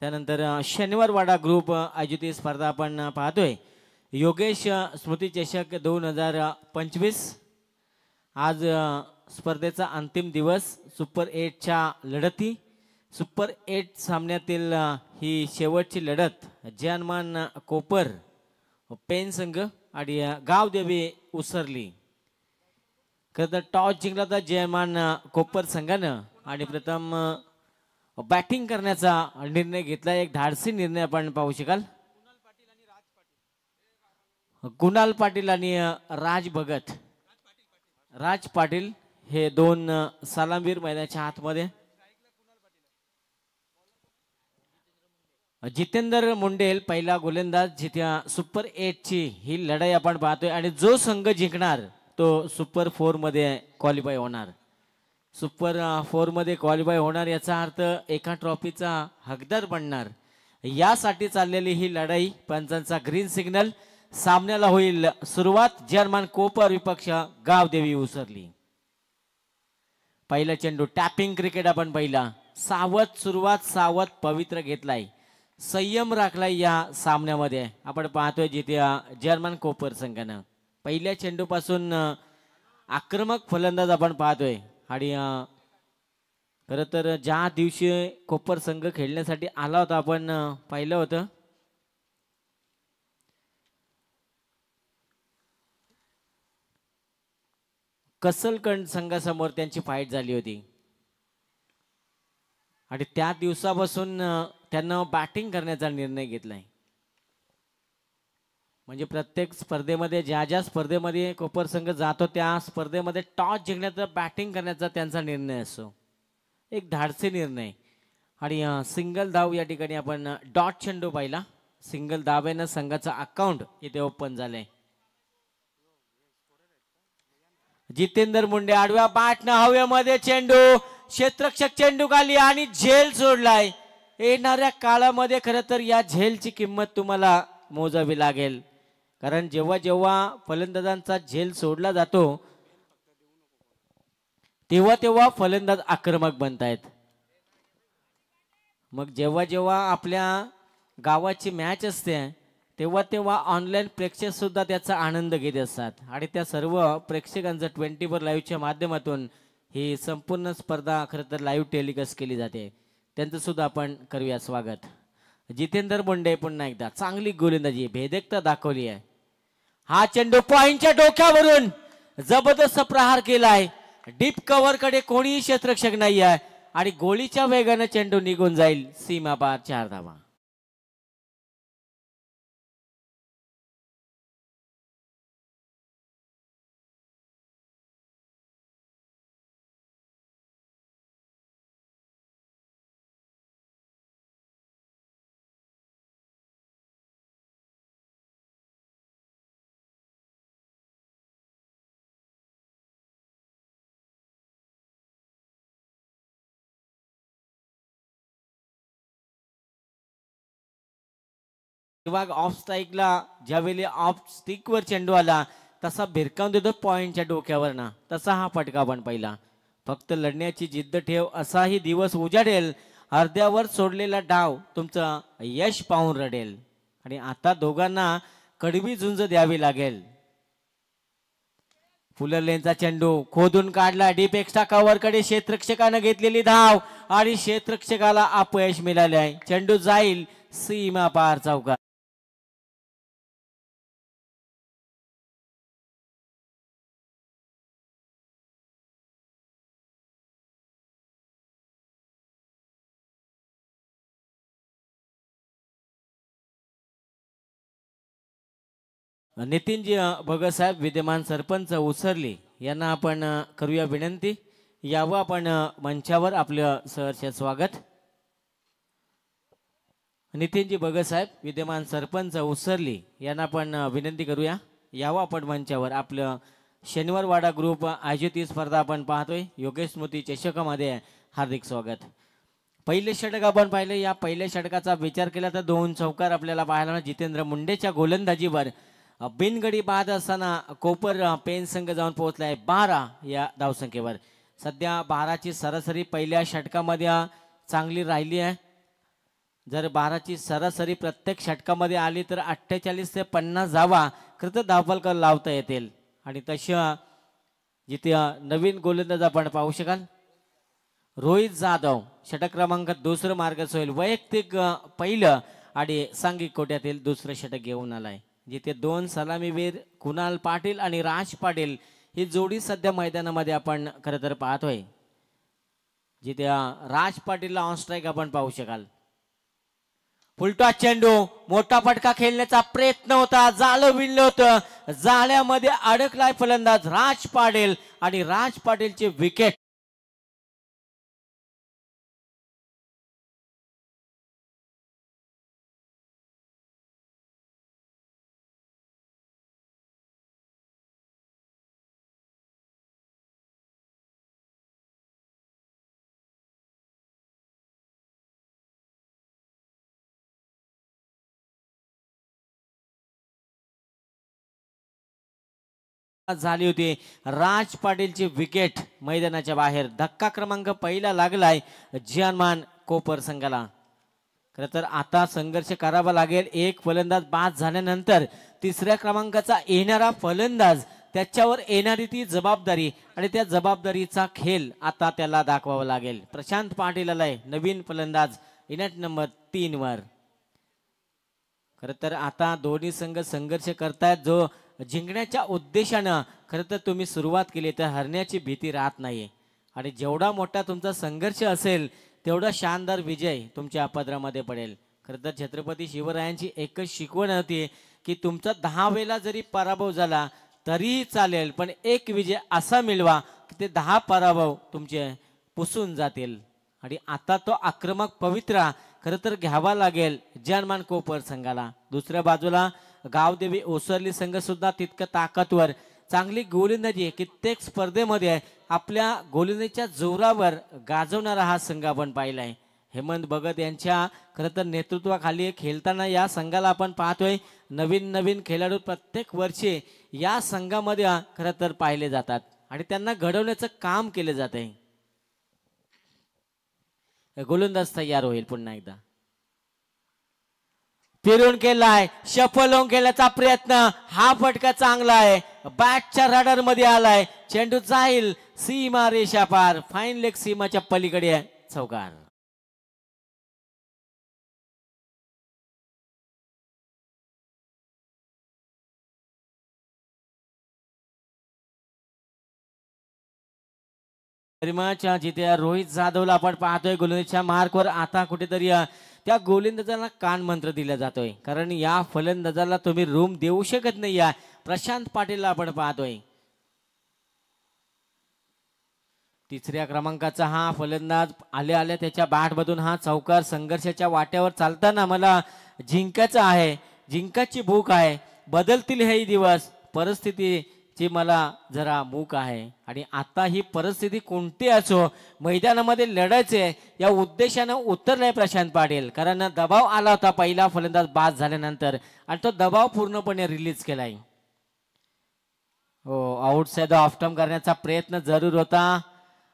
त्यानंतर शनिवारवाडा ग्रुप आयोजित ही स्पर्धा आपण पाहतोय. योगेश स्मृती चषक 2025. आज स्पर्धेचा अंतिम दिवस. सुपर 8च्या लढती. सुपर 8 सामन्यातील ही शेवटची लढत जयमान कोपर पेन संघ आणि गावदेवी उसरली. खरं तर टॉस जिंकला तर जयमान कोपर संघानं आणि प्रथम बॅटिंग करण्याचा निर्णय घेतला. एक धाडसी निर्णय आपण पाहू शकाल. कुणाल पाटील आणि राज भगत. राज पाटील हे दोन सलामवीर मैदानाच्या आतमध्ये. जितेंद्र मुंडेल पहिला गोलंदाज. जिथे सुपर 8 ची ही लढाई आपण पाहतोय आणि जो संघ जिंकणार तो सुपर 4 मध्ये क्वालिफाय होणार. सुपर 4 मध्ये क्वालिफाय होणार याचा अर्थ एका ट्रॉफीचा हकदार बनणार. यासाठी चाललेली ही लढाई. पंचांचा ग्रीन सिग्नल. सामन्याला होईल सुरुवात. जर्मन कोपर विपक्ष गावदेवी उसरली. पहिला चेंडू टॅपिंग क्रिकेट आपण पहिला. सावध सुरुवात. सावध पवित्र घेतलाय. संयम राखलाय या सामन्यामध्ये. आपण पाहतोय जिथे जर्मन कोपर संघानं पहिल्या चेंडूपासून आक्रमक फलंदाज आपण पाहतोय. आणि खरं तर ज्या दिवशी कोपर संघ खेळण्यासाठी आला होता आपण पाहिलं होतं. कसलकंड संघासमोर त्यांची फाईट झाली होती आणि त्या दिवसापासून त्यांना बॅटिंग करण्याचा निर्णय घेतलाय. म्हणजे प्रत्येक स्पर्धेमध्ये ज्या स्पर्धेमध्ये कोपर संघ जातो त्या स्पर्धेमध्ये टॉस जिंकण्याचा बॅटिंग करण्याचा त्यांचा निर्णय असतो. एक धाडसी निर्णय. आणि सिंगल धाव या ठिकाणी आपण डॉट चेंडू पाहिला. सिंगल धावेनं संघाचा अकाउंट इथे ओपन झालंय. जितेंद्र मुंडे आडव्या बॅटनं हवेमध्ये चेंडू. क्षेत्ररक्षक चेंडू खाली आणि झेल सोडलाय. येणाऱ्या काळामध्ये खरं तर या झेलची किंमत तुम्हाला मोजावी लागेल. कारण जेव्हा जेव्हा फलंदाजांचा झेल सोडला जातो तेव्हा तेव्हा फलंदाज आक्रमक बनतायत. मग जेव्हा जेव्हा आपल्या गावाची मॅच असते तेव्हा तेव्हा ऑनलाईन प्रेक्षक सुद्धा त्याचा आनंद घेत असतात. आणि त्या सर्व प्रेक्षकांचं 24 लाईव्हच्या माध्यमातून ही संपूर्ण स्पर्धा खरं तर लाईव्ह टेलिकास्ट केली जाते. त्यांचं सुद्धा आपण करूया स्वागत. जितेंद्र मुंडे पुन्हा एकदा चांगली गोलंदाजी भेदकता दाखवली आहे. हा चेंडू पॉइंटच्या डोक्यावरून जबरदस्त प्रहार केलाय. डीप कव्हर कडे कोणीही क्षेत्ररक्षक नाही आहे आणि गोळीच्या वेगाने चेंडू निघून जाईल. सीमा पार 4 धावा. विभाग ऑफ स्ट्राईकला ज्यावेळी ऑफ स्टिकवर चेंडू आला तसा भिरकावून देतो पॉइंटच्या डोक्यावर ना. तसा हा फटका आपण पाहिला. फक्त लढण्याची जिद्द ठेव. असाही दिवस उजाडेल. अर्ध्यावर सोडलेला डाव तुमचं यश पाहून रडेल. आणि आता दोघांना कडवी झुंज द्यावी लागेल. फुलरलेनचा चेंडू खोदून काढला. डीप एक्स्ट्रा कव्हर कडे क्षेत्ररक्षकानं घेतलेली धाव आणि क्षेत्ररक्षकाला अपयश मिळाले आहे. चेंडू जाईल सीमा पार चौका. नितीनजी भगत साहेब विद्यमान सरपंच उसरली यांना आपण करूया विनंती. यावं आपण मंचावर. आपलं सहर्ष स्वागत. नितीनजी भगत साहेब विद्यमान सरपंच उसरली यांना आपण विनंती करूया. यावं आपण मंचावर. आपलं शनिवारवाडा ग्रुप आयोजित ही स्पर्धा आपण पाहतोय. योगेश स्मृती चषकामध्ये हार्दिक स्वागत. पहिले षटक आपण पाहिले. या पहिल्या षटकाचा विचार केला तर 2 चौकार आपल्याला पाहायला. जितेंद्र मुंडेच्या गोलंदाजीवर बिनगडी बाद असताना कोपर पेन संघ जाऊन पोहोचलाय 12 या धावसंख्येवर. सध्या 12ची सरासरी पहिल्या षटकामध्ये चांगली राहिली आहे. जर 12ची सरासरी प्रत्येक षटकामध्ये आली तर 48 ते 50 धावा खरं तर धावफलक लावता येतील. आणि तशा जिथे नवीन गोलंदाज आपण पाहू शकाल रोहित जाधव षटक क्रमांक 2 मार्गच होईल. वैयक्तिक पहिलं आणि सांघिक कोट्यातील दुसरं षटक घेऊन आलाय. जिथे 2 सलामीवीर कुणाल पाटील आणि राज पाटील ही जोडी सध्या मैदानामध्ये आपण खरं तर पाहतोय. जिथे राज पाटीलला ऑन स्ट्राईक आपण पाहू शकाल. फुलटॉस चेंडू मोठा फटका खेळण्याचा प्रयत्न होता. जाळं विणलं होतं. जाळ्यामध्ये अडकलाय फलंदाज राज पाटील आणि राज पाटीलची विकेट. झाली होती. राज पाटीलची विकेट मैदानाच्या बाहेर. धक्का क्रमांक पहिला लागलाय जियानमान कोपर संघाला. खरं तर आता संघर्ष करावा लागेल. एक फलंदाज बाद झाल्यानंतर तिसऱ्या क्रमांकाचा येणारा फलंदाज त्याच्यावर येणारी ती जबाबदारी आणि त्या जबाबदारीचा खेळ आता त्याला दाखवावा लागेल. प्रशांत पाटील आलाय नवीन फलंदाज इनॅट नंबर 3 वर. खरं तर आता दोन्ही संघ संघर्ष करतायत. जो जिंकण्याच्या उद्देशानं खरं तर तुम्ही सुरुवात केली तर हरण्याची भीती राहत नाही. आणि जेवढा मोठा तुमचा संघर्ष असेल तेवढा शानदार विजय तुमच्या पदरामध्ये पडेल. खरं तर छत्रपती शिवरायांची एकच शिकवण होती की तुमचा 10 वेळा जरी पराभव झाला तरीही चालेल, पण एक विजय असा मिळवा की ते 10 पराभव तुमचे पुसून जातील. आणि आता तो आक्रमक पवित्रा खरं तर घ्यावा लागेल जानमान कोपर संघाला. दुसऱ्या बाजूला गावदेवी ओसरली संघ सुद्धा तितकं ताकदवर. चांगली गोलंदाजी कित्येक स्पर्धेमध्ये आपल्या गोलंदाजीच्या जोरावर गाजवणारा हा संघ आपण पाहिलाय. हेमंत भगत यांच्या खरं तर नेतृत्वाखाली खेळताना या संघाला आपण पाहतोय. नवीन नवीन खेळाडू प्रत्येक वर्षी या संघामध्ये खरं तर पाहिले जातात आणि त्यांना घडवण्याचं काम केले जाते. गोलंदाज तयार होईल पुन्हा एकदा. फिरून केलाय, शफल होऊन केल्याचा प्रयत्न. हा फटका चांगला आहे. बॅटच्या रडार मध्ये आलाय. चेंडू जाईल सीमा रेषा पार. फाईन लेग सीमाच्या पलीकडे चौकार. जिथे रोहित जाधवला आपण पाहतोय गोलंदाजीच्या मार्कवर. आता कुठेतरी त्या गोलंदाजाला कान मंत्र दिला जातोय, कारण या फलंदाजाला तुम्ही रूम देऊ शकत नाही. या प्रशांत पाटीलला आपण पाहतोय. तिसऱ्या क्रमांकाचा हा फलंदाज आल्या आल्या त्याच्या बॅट मधून हा चौकार. संघर्षाच्या वाट्यावर चालताना मला जिंकायचं आहे, जिंकायची भूक आहे. बदलतील हे दिवस, परिस्थितीची मला जरा मूक आहे. आणि आता ही परिस्थिती कोणती असो मैदानामध्ये लढायचे या उद्देशानं उतरलाय प्रशांत पाटील. कारण दबाव आला होता पहिला फलंदाज बाद झाल्यानंतर आणि तो दबाव पूर्णपणे रिलीज केलाय. हो, आउटसाइड ऑफ स्टंप करण्याचा प्रयत्न जरूर होता.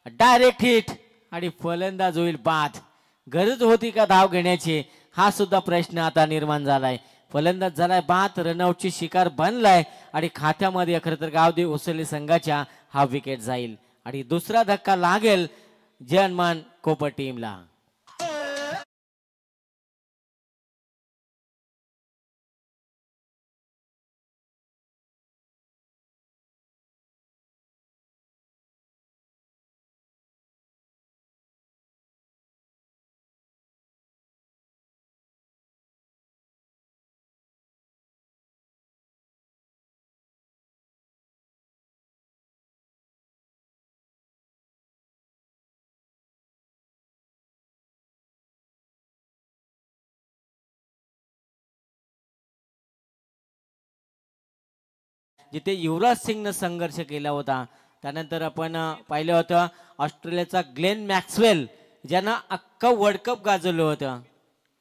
डायरेक्ट हिट आणि फलंदाज होईल बाद. गरज होती का धाव घेण्याची हा सुद्धा प्रश्न आता निर्माण झालाय. फलंदाज झालाय बाद, रनआउटची शिकार बनलाय आणि खात्यामध्ये खरं तर गावदेवी ओसरली संघाच्या हा विकेट जाईल आणि दुसरा धक्का लागेल जनमान कोपर टीमला. जिथे युवराज सिंगनं संघर्ष केला होता. त्यानंतर आपण पाहिलं होतं ऑस्ट्रेलियाचा ग्लेन मॅक्सवेल ज्यांना अख्खा वर्ल्ड कप गाजवलं होतं.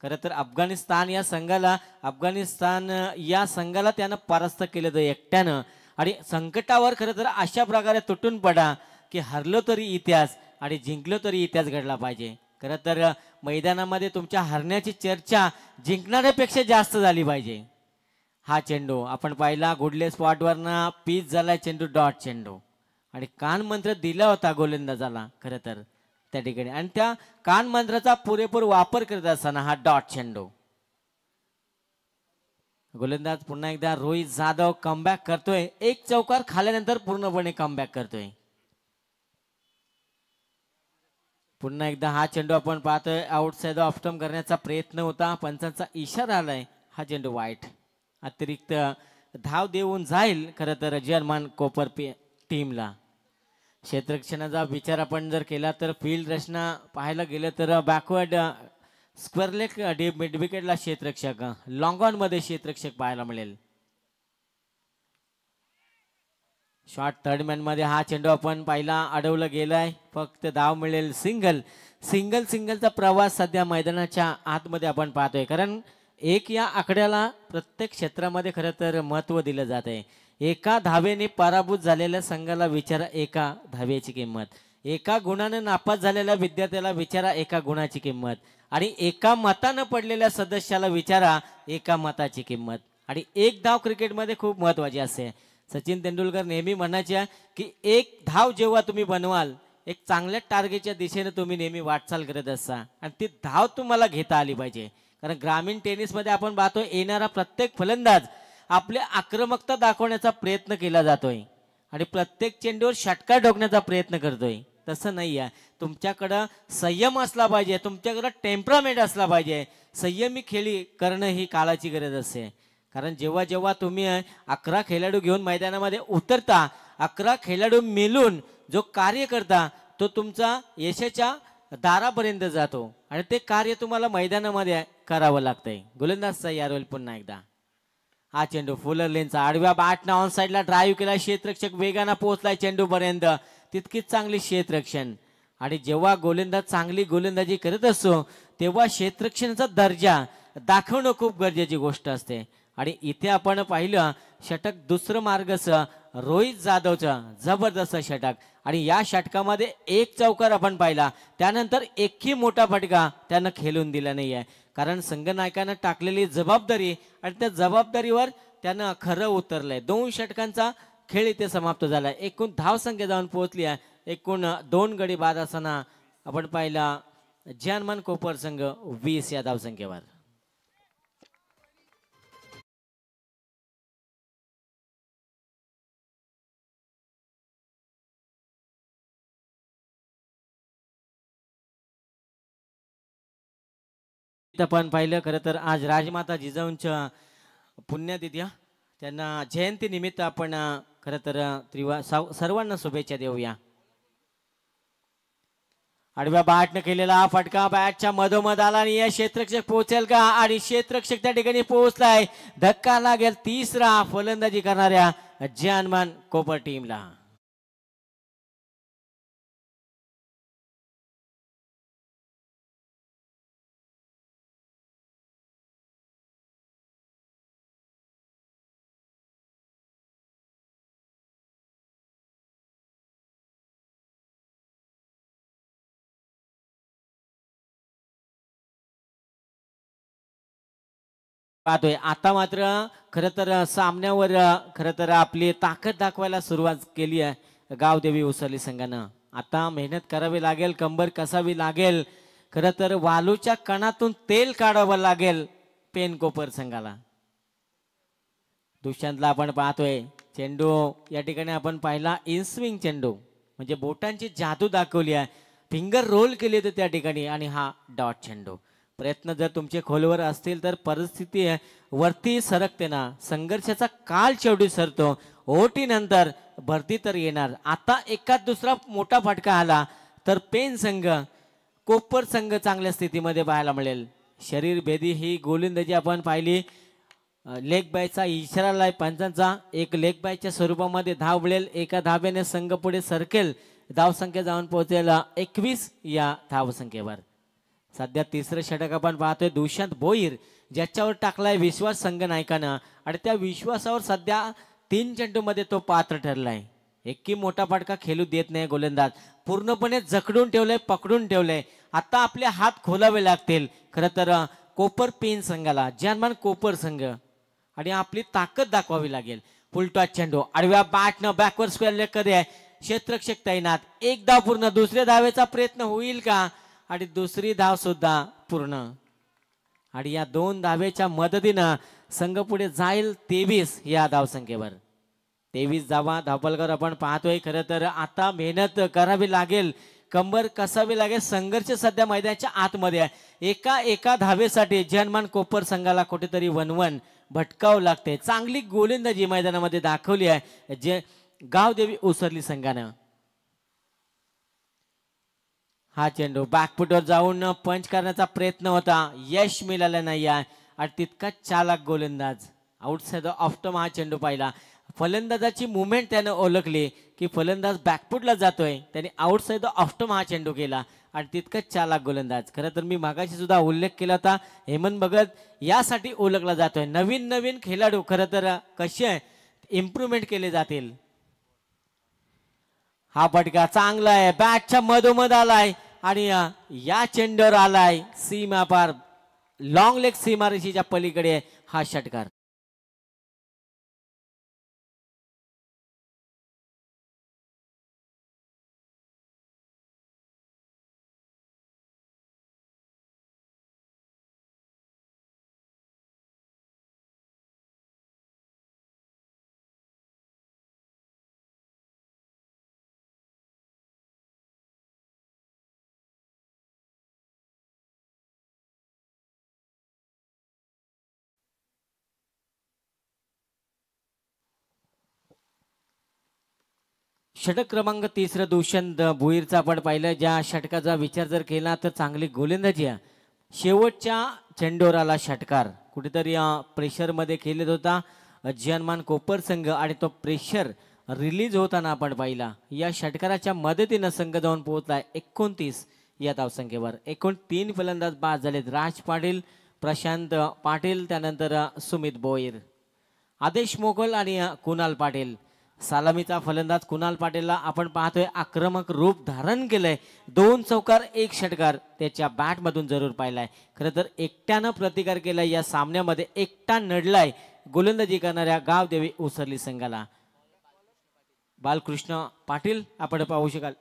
खरं तर अफगाणिस्तान या संघाला त्यानं परास्त केलं होतं एकट्यानं. आणि संकटावर खरं तर अशा प्रकारे तुटून पडा की हरलो तरी इतिहास आणि जिंकलो तरी इतिहास घडला पाहिजे. खरं तर मैदानामध्ये तुमच्या हरण्याची चर्चा जिंकणाऱ्यापेक्षा जास्त झाली पाहिजे. हा चेंडू आपण पाहिला गुडले स्पॉटवरनं पीच झाला चेंडू डॉट चेंडू आणि कान मंत्र दिला होता गोलंदाजाला खरं तर त्या ठिकाणी आणि त्या कान मंत्राचा पुरेपूर वापर करत असताना हा डॉट चेंडू. गोलंदाज पुन्हा एकदा रोहित जाधव कमबॅक करतोय. एक चौकार खाल्यानंतर पूर्णपणे कमबॅक करतोय. पुन्हा एकदा हा चेंडू आपण पाहतोय आउटसाइड ऑफ स्टंप करण्याचा प्रयत्न होता. पंचांचा इशारा आलाय. हा चेंडू वाईट. अतिरिक्त धाव देऊन जाईल खरं तर जर्मन कोपर टीमला. क्षेत्ररक्षणाचा विचार आपण जर केला तर फील्ड रचना पाहायला गेलं तर backward square leg deep mid विकेटला क्षेत्ररक्षक लॉंग ऑन मध्ये क्षेत्ररक्षक पाहायला मिळेल. शॉर्ट थर्ड मॅन मध्ये हा चेंडू आपण पाहिला अडवलं गेलाय. फक्त धाव मिळेल सिंगल. सिंगलचा प्रवास सध्या मैदानाच्या आतमध्ये आपण पाहतोय कारण एक या आकड्याला प्रत्येक क्षेत्रामध्ये खरं तर महत्व दिलं जात आहे. एका धावेने पराभूत झालेल्या संघाला विचारा एका धावेची किंमत. एका गुणाने नापास झालेल्या विद्यार्थ्याला विचारा एका गुणाची किंमत आणि एका मतानं पडलेल्या सदस्याला विचारा एका मताची किंमत. आणि एक धाव क्रिकेटमध्ये खूप महत्वाची असते. सचिन तेंडुलकर नेहमी म्हणायचे की एक धाव जेव्हा तुम्ही बनवाल एक चांगल्या टार्गेटच्या दिशेने तुम्ही नेहमी वाटचाल करत असता आणि ती धाव तुम्हाला घेता आली पाहिजे. कारण ग्रामीण टेनिसमध्ये आपण पाहतोय येणारा प्रत्येक फलंदाज आपली आक्रमकता दाखवण्याचा प्रयत्न केला जातोय आणि प्रत्येक चेंडूवर षटकार ठोकण्याचा प्रयत्न करतोय. तसं नाही आहे. तुमच्याकडं संयम असला पाहिजे. तुमच्याकडं टेम्परामेंट असला पाहिजे. संयमी खेळी करणं ही काळाची गरज असते. कारण जेव्हा जेव्हा तुम्ही 11 खेळाडू घेऊन मैदानामध्ये उतरता 11 खेळाडू मिळून जो कार्य करता तो तुमचा यशाच्या दारापर्यंत जातो आणि ते कार्य तुम्हाला मैदानामध्ये करावं लागतंय. गोलंदाज तयार होईल पुन्हा एकदा. हा चेंडू फुलर लेनचा आडव्या बॅटनं ऑन साईडला ड्राईव्ह केला. क्षेत्ररक्षक वेगानं पोहोचलाय चेंडू पर्यंत. तितकीच चांगली क्षेत्ररक्षण आणि जेव्हा गोलंदाज चांगली गोलंदाजी करत असतो तेव्हा क्षेत्ररक्षणाचा दर्जा दाखवणं खूप गरजेची गोष्ट असते. आणि इथे आपण पाहिलं षटक दुसरं मार्गच रोहित जाधवचं जबरदस्त षटक आणि या षटकामध्ये एक चौकार आपण पाहिला. त्यानंतर एकही मोठा फटका त्यानं खेळून दिला नाही आहे. कारण संघनायकानं टाकलेली जबाबदारी आणि त्या जबाबदारीवर त्यानं खरं उतरलंय. 2 षटकांचा खेळ इथे समाप्त झाला. एकूण धावसंख्या जाऊन पोहोचली आहे. एकूण 2 गडी बाद असताना आपण पाहिला जर्मन कोपर संघ 20 या धावसंख्येवर. आपण पाहिलं खरं तर आज राजमाता जिजाऊंच्या पुण्यतिथी त्यांना जयंती निमित्त आपण खरं तर सर्वांना शुभेच्छा देऊया. आडव्या बॅटने केलेला फटका बॅटच्या मधोमध आला आणि या क्षेत्ररक्षक पोहोचेल का आणि क्षेत्ररक्षक त्या ठिकाणी पोहोचलाय. धक्का लागेल तिसरा फलंदाजी करणाऱ्या जर्मन कोपर टीमला. पाहतोय आता मात्र खरं तर सामन्यावर खरं तर आपली ताकद दाखवायला सुरुवात केली आहे गावदेवी उसरली संघानं. आता मेहनत करावी लागेल. कंबर कसावी लागेल. खरं तर वालूच्या कणातून तेल काढावं लागेल पेन कोपर संघाला. दुष्यंतला आपण पाहतोय चेंडू या ठिकाणी आपण पाहिला इनस्विंग चेंडू म्हणजे बोटांची जादू दाखवली आहे. फिंगर रोल केली होती त्या ठिकाणी आणि हा डॉट चेंडू. प्रयत्न जर तुमचे खोलवर असतील तर परिस्थिती वरती सरकते ना. संघर्षाचा काल शेवटी सरतो. ओटी नंतर भरती तर येणार. आता एकाच दुसरा मोठा फटका आला तर पेन संघ कोपर संघ चांगल्या स्थितीमध्ये पाहायला मिळेल. शरीर भेदी ही गोलंदाजी आपण पाहिली. लेग बायचा इशारा आलाय पंचांचा. एक लेग बायच्या स्वरूपामध्ये धाव मिळेल. एका धाब्याने संघ पुढे सरकेल. धावसंख्या जाऊन पोहोचेल 21 या धावसंख्येवर. सध्या तिसरं षटक आपण पाहतोय दुष्यंत भोईर ज्याच्यावर टाकलाय विश्वास संघ नायकानं आणि त्या विश्वासावर सध्या 3 चेंडूमध्ये तो पात्र ठरलाय. एकी मोठा फटका खेळू देत नाही गोलंदाज, पूर्णपणे जखडून ठेवलंय, पकडून ठेवलंय. आता आपले हात खोलावे लागतील खरं तर कोपर पेन संघाला, जानमान कोपर संघ, आणि आपली ताकद दाखवावी लागेल. फुलटॉस चेंडू आडव्या बॅटनं बॅकवर्ड स्क्वेअर लेग मध्ये आहे, क्षेत्ररक्षक तैनात. एक धाव पूर्ण, दुसऱ्या धावेचा प्रयत्न होईल का? आणि दुसरी धाव सुद्धा पूर्ण. आणि या 2 धावेच्या मदतीनं संघ पुढे जाईल 23 या धावसंख्येवर. 23 धावा धावपलकर आपण पाहतोय. खरं तर आता मेहनत करावी लागेल, कंबर कसावी लागेल. संघर्ष सध्या मैदानाच्या आतमध्ये आहे. एका धावेसाठी जनमान कोपर संघाला कुठेतरी वनवन भटकावं लागते. चांगली गोलंदाजी मैदानामध्ये दाखवली आहे जे गावदेवी उसरली संघानं. हा चेंडू बॅकफुटवर जाऊन पंच करण्याचा प्रयत्न होता, यश मिळालं नाही आहे. आणि तितका चालाक गोलंदाज आउटसाइड ऑफ स्टंप हा चेंडू पाहिला. फलंदाजाची मुवमेंट त्यानं ओळखली की फलंदाज बॅकफुटला जातोय, त्याने आउटसाइड ऑफ स्टंप हा चेंडू केला. आणि तितकाच चालाक गोलंदाज. खरं तर मी मागाशी सुद्धा उल्लेख केला होता, हेमंत भगत यासाठी ओळखला जातोय. नवीन नवीन खेळाडू खरं तर कसे इम्प्रूव्हमेंट केले जातील. हा फटका चांगला आहे, बॅटच्या मधोमध आलाय आणि या चेंडूवर आलाय सीमा पार, लॉंग लेग सीमारेषेच्या पलीकडे हा षटकार. षटक क्रमांक 3 दुष्यंत भुईरचा आपण पाहिलं. ज्या षटकाचा विचार जर केला तर चांगली गोलंदाजी आहे. शेवटच्या चेंडूवर आला षटकार, कुठेतरी प्रेशर मध्ये खेळत होता जनमान कोपर संघ आणि तो प्रेशर रिलीज होताना आपण पाहिला. या षटकाराच्या मदतीनं संघ जाऊन पोहोचलाय 29 या धावसंख्येवर. एकूण 3 फलंदाज बाद झालेत, राज पाटील, प्रशांत पाटील, त्यानंतर सुमित भोईर, आदेश मोगल आणि कुणाल पाटील. सलामीचा फलंदाज कुणाल पाटीलला आपण पाहतोय आक्रमक रूप धारण केलंय. 2 चौकार 1 षटकार त्याच्या बॅट मधून जरूर पाहिलाय. खरं तर एकट्यानं प्रतिकार केलाय या सामन्यामध्ये, एकटा नडलाय गोलंदाजी करणाऱ्या गावदेवी उसरली संघाला. बालकृष्ण पाटील आपण पाहू शकाल.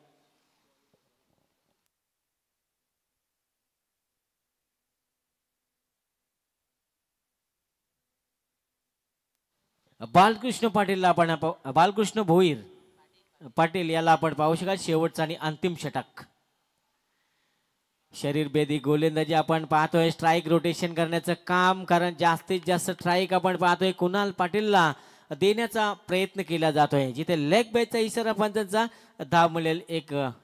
बालकृष्ण पाटीलला आपण बालकृष्ण भोईर पाटील याला आपण पाहू शकाल. शेवटचा आणि अंतिम षटक. शरीर बेदी गोलंदाजी आपण पाहतोय, स्ट्राईक रोटेशन करण्याचं काम, कारण जास्तीत जास्त स्ट्राईक आपण पाहतोय कुणाल पाटीलला देण्याचा प्रयत्न केला जातोय. जिथे लेग बॅचचा इशारा पंचांचा धाव मिळेल,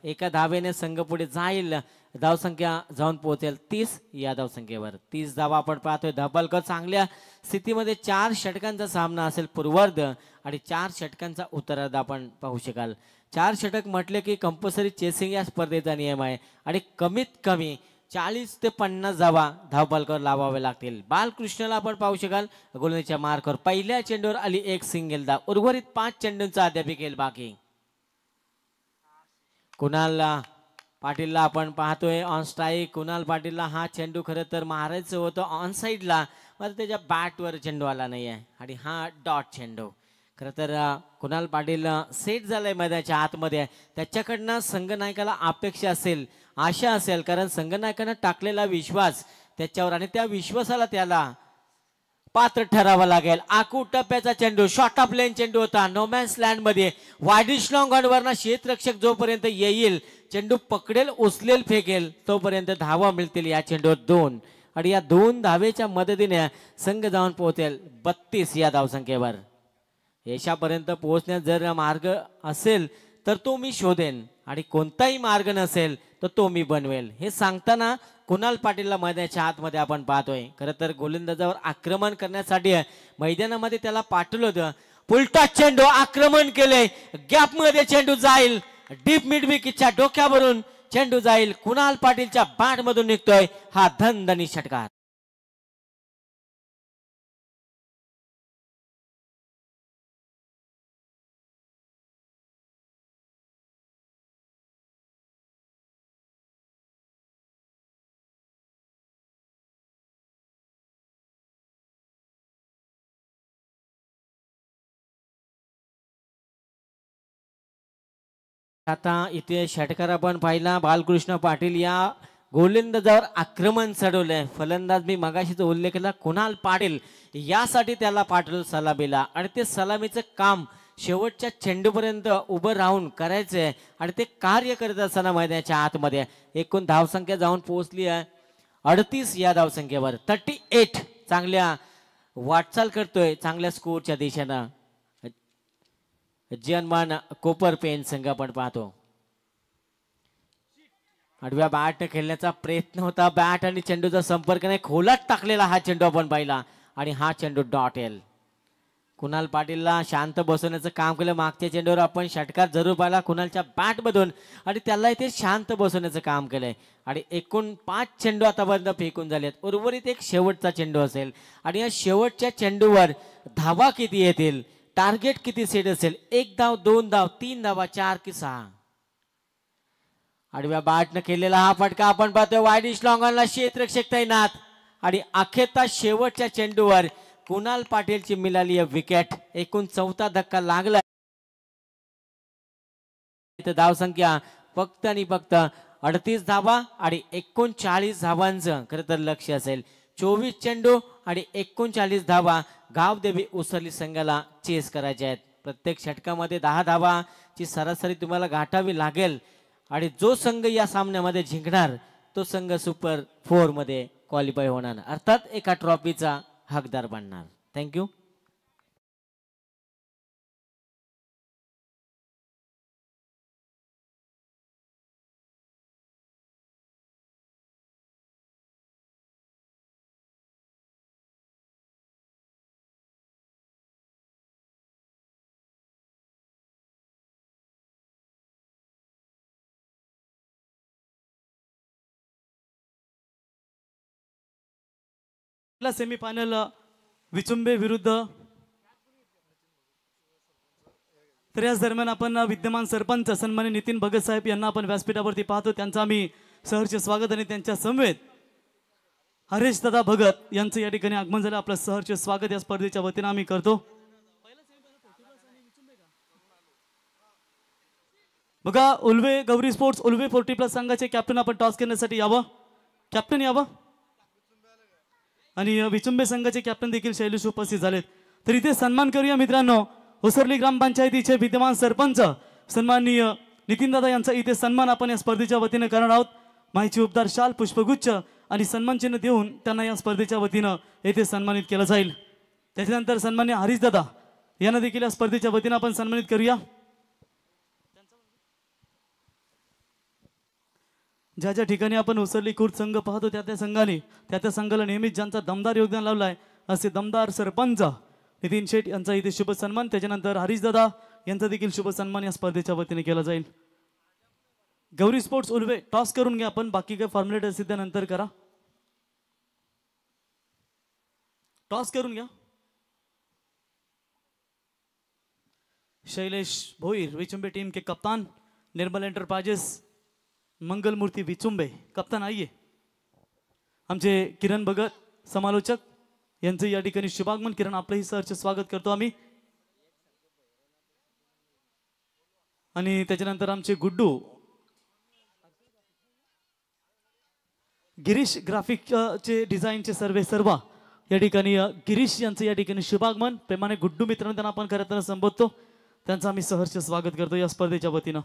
एका धावेने संघ पुढे जाईल. धावसंख्या जाऊन पोहोचेल 30 या धावसंख्येवर. 30 धावा आपण पाहतोय. धबालकर चांगल्या स्थितीमध्ये 4 षटकांचा सामना असेल पूर्वार्ध आणि 4 षटकांचा उत्तरार्ध आपण पाहू शकाल. 4 षटक म्हटले की कंपल्सरी चेसिंग या स्पर्धेचा नियम आहे आणि कमीत कमी 40 ते 50 धावा धावपालकर लावावे लागतील. बालकृष्णला आपण पाहू शकाल गोलंदाजीच्या मार्कवर पहिल्या चेंडूवर आली 1 सिंगल धाव. उर्वरित 5 चेंडूंचा अद्याप खेळ बाकी. कुणाल पाटीलला आपण पाहतोय ऑन स्ट्राईक. कुणाल पाटीलला हा चेंडू खरं तर मारायचं होतं ऑन साईडला, मात्र त्याच्या बॅटवर चेंडू आला नाही आहे आणि हा डॉट चेंडू. खरं तर कुणाल पाटील सेट झालाय मैदानाच्या आतमध्ये. त्याच्याकडनं संघनायकाला अपेक्षा असेल, आशा असेल, कारण संघनायकानं टाकलेला विश्वास त्याच्यावर आणि त्या विश्वासाला त्याला पात्र ठरावा लागेल. आकू टप्प्याचा चेंडू, शॉर्ट ऑफ लेन चेंडू होता नोमॅन्स लँड मध्ये. वायडिश लॉंग ऑनवरना क्षेत्ररक्षक जोपर्यंत येईल, चेंडू पकडेल, उचलेल, फेकेल, तोपर्यंत धावा मिळतील या चेंडूवर 2. आणि या 2 धावेच्या मदतीने संघ जाऊन पोहोचेल 32 या धावसंख्येवर. यशापर्यंत पोहोचण्यास जर मार्ग असेल तर तो मी शोधेन आणि कोणताही मार्ग नसेल तर तो मी बनवेल, हे सांगताना कुणाल पाटीलला मैदानाच्या आतमध्ये आपण पाहतोय. खरं तर गोलंदाजावर आक्रमण करण्यासाठी मैदानामध्ये त्याला पाठवलं होतं. पुलटा चेंडू आक्रमण केले, गॅप मध्ये चेंडू जाईल, डीप मिड विकेटच्या डोक्यावरून चेंडू जाईल, कुणाल पाटीलच्या बॅट मधून निघतोय हा धनधनी षटकार. आता इथे षटकार आपण पाहिला बालकृष्ण पाटील या गोलंदाजावर आक्रमण चढवलंय. फलंदाज मी मगाशीच उल्लेख केला कुणाल पाटील यासाठी त्याला पाठवलं सलामीला आणि ते सलामीचं काम शेवटच्या चेंडूपर्यंत उभं राहून करायचंय आणि ते कार्य करत असताना मैदानाच्या आतमध्ये एकूण धावसंख्या जाऊन पोहोचली आहे 38 या धावसंख्येवर 38. चांगल्या वाटचाल करतोय चांगल्या स्कोरच्या दिशेनं जनमान कोपर पेन संघ आपण पाहतो. आडव्या बॅट खेळण्याचा प्रयत्न होता. बॅट आणि चेंडूचा संपर्क नाही खोलात टाकलेला हा चेंडू आपण पाहिला आणि हा चेंडू डॉट येईल. कुणाल पाटीलला शांत बसवण्याचं काम केलं. मागच्या चेंडूवर आपण षटकार जरूर पाहिला कुणालच्या बॅट मधून आणि त्याला इथे शांत बसवण्याचं काम केलंय आणि एकूण 5 चेंडू आतापर्यंत फेकून झालेत. उर्वरित एक शेवटचा चेंडू असेल आणि या शेवटच्या चेंडूवर धावा किती येतील टार्गेट किती सेट असेल 1 धाव 2 धाव 3 धावा 4 की 6. आडव्या बॅटनं केलेला हा फटका आपण पाहतोय वाईडिश लॉंगॉनला क्षेत्ररक्षक तैनात आणि अखेरता शेवटच्या चेंडूवर कुणाल पाटीलची मिळाली विकेट. एकूण 4था धक्का लागला. धावसंख्या फक्त आणि फक्त 38 धावा आणि 39 धावांचं खरं तर लक्ष असेल. 24 चेंडू आणि 39 धावा गावदेवी उसरली संघाला चेस करायचे आहेत. प्रत्येक षटकामध्ये 10 धावाची सरासरी तुम्हाला गाठावी लागेल आणि जो संघ या सामन्यामध्ये जिंकणार तो संघ सुपर 4 मध्ये क्वालिफाय होणार अर्थात एका ट्रॉफीचा हकदार बनणार. थँक्यू. सेमीफायनल विचुंबे विरुद्ध. तर याच दरम्यान आपण विद्यमान सरपंच सन्मान्य नितीन भगत साहेब यांना आपण व्यासपीठावरती पाहतो. त्यांचं आम्ही सहर्ष स्वागत आणि त्यांच्या समवेत हरेश दादा भगत यांचं या ठिकाणी आगमन झालं. आपलं सहर्ष स्वागत या स्पर्धेच्या वतीनं आम्ही करतो. बघा उल्वे गौरी स्पोर्ट्स उल्वे 40+ संघाचे कॅप्टन आपण टॉस करण्यासाठी यावं. कॅप्टन यावं आणि विचुंबे संघाचे कॅप्टन देखील शैलेश उपस्थित झालेत. तर इथे सन्मान करूया मित्रांनो. उसरली ग्रामपंचायतीचे विद्यमान सरपंच सन्माननीय नितीनदादा यांचा इथे सन्मान आपण या स्पर्धेच्या वतीनं करणार आहोत. माहिती उपदार शाल पुष्पगुच्छ आणि सन्मान चिन्ह देऊन त्यांना या स्पर्धेच्या वतीनं येथे सन्मानित केलं जाईल. त्याच्यानंतर सन्मान्य हरीश दादा यांना देखील या स्पर्धेच्या वतीनं आपण सन्मानित करूया. ज्या ज्या ठिकाणी आपण उसरली खुर्द संघ पाहतो त्या संघाला नेहमीच ज्यांचा दमदार योगदान लावलं आहे असे दमदार सरपंच नितीन शेठ यांचा इथे शुभ सन्मान. त्याच्यानंतर हरीश दादा यांचा देखील शुभ सन्मान या स्पर्धेच्या वतीने केला जाईल. गौरी स्पोर्ट्स उल्वे टॉस करून घ्या आपण. बाकी काय फॉर्म्युलेट असेल त्यानंतर करा. टॉस करून घ्या. शैलेश भोईर विचुंबे टीम के कप्तान, निर्मल एंटरप्राइजेस मंगल मूर्ति विचुंबे कप्तान आइए. आमचे किरण भगत समालोचक यांचं या ठिकाणी शुभागमन. किरण आपलंही सहर्ष स्वागत करतो आम्ही. आणि त्याच्यानंतर आमचे गुड्डू गिरीश ग्राफिकचे डिझाईनचे सर्व या ठिकाणी गिरीश यांचं या ठिकाणी शुभागमन. प्रेमाने गुड्डू मित्रांनो त्यांना आपण खरं तर संबोधतो. त्यांचं आम्ही सहर्ष स्वागत करतो या स्पर्धेच्या वतीनं.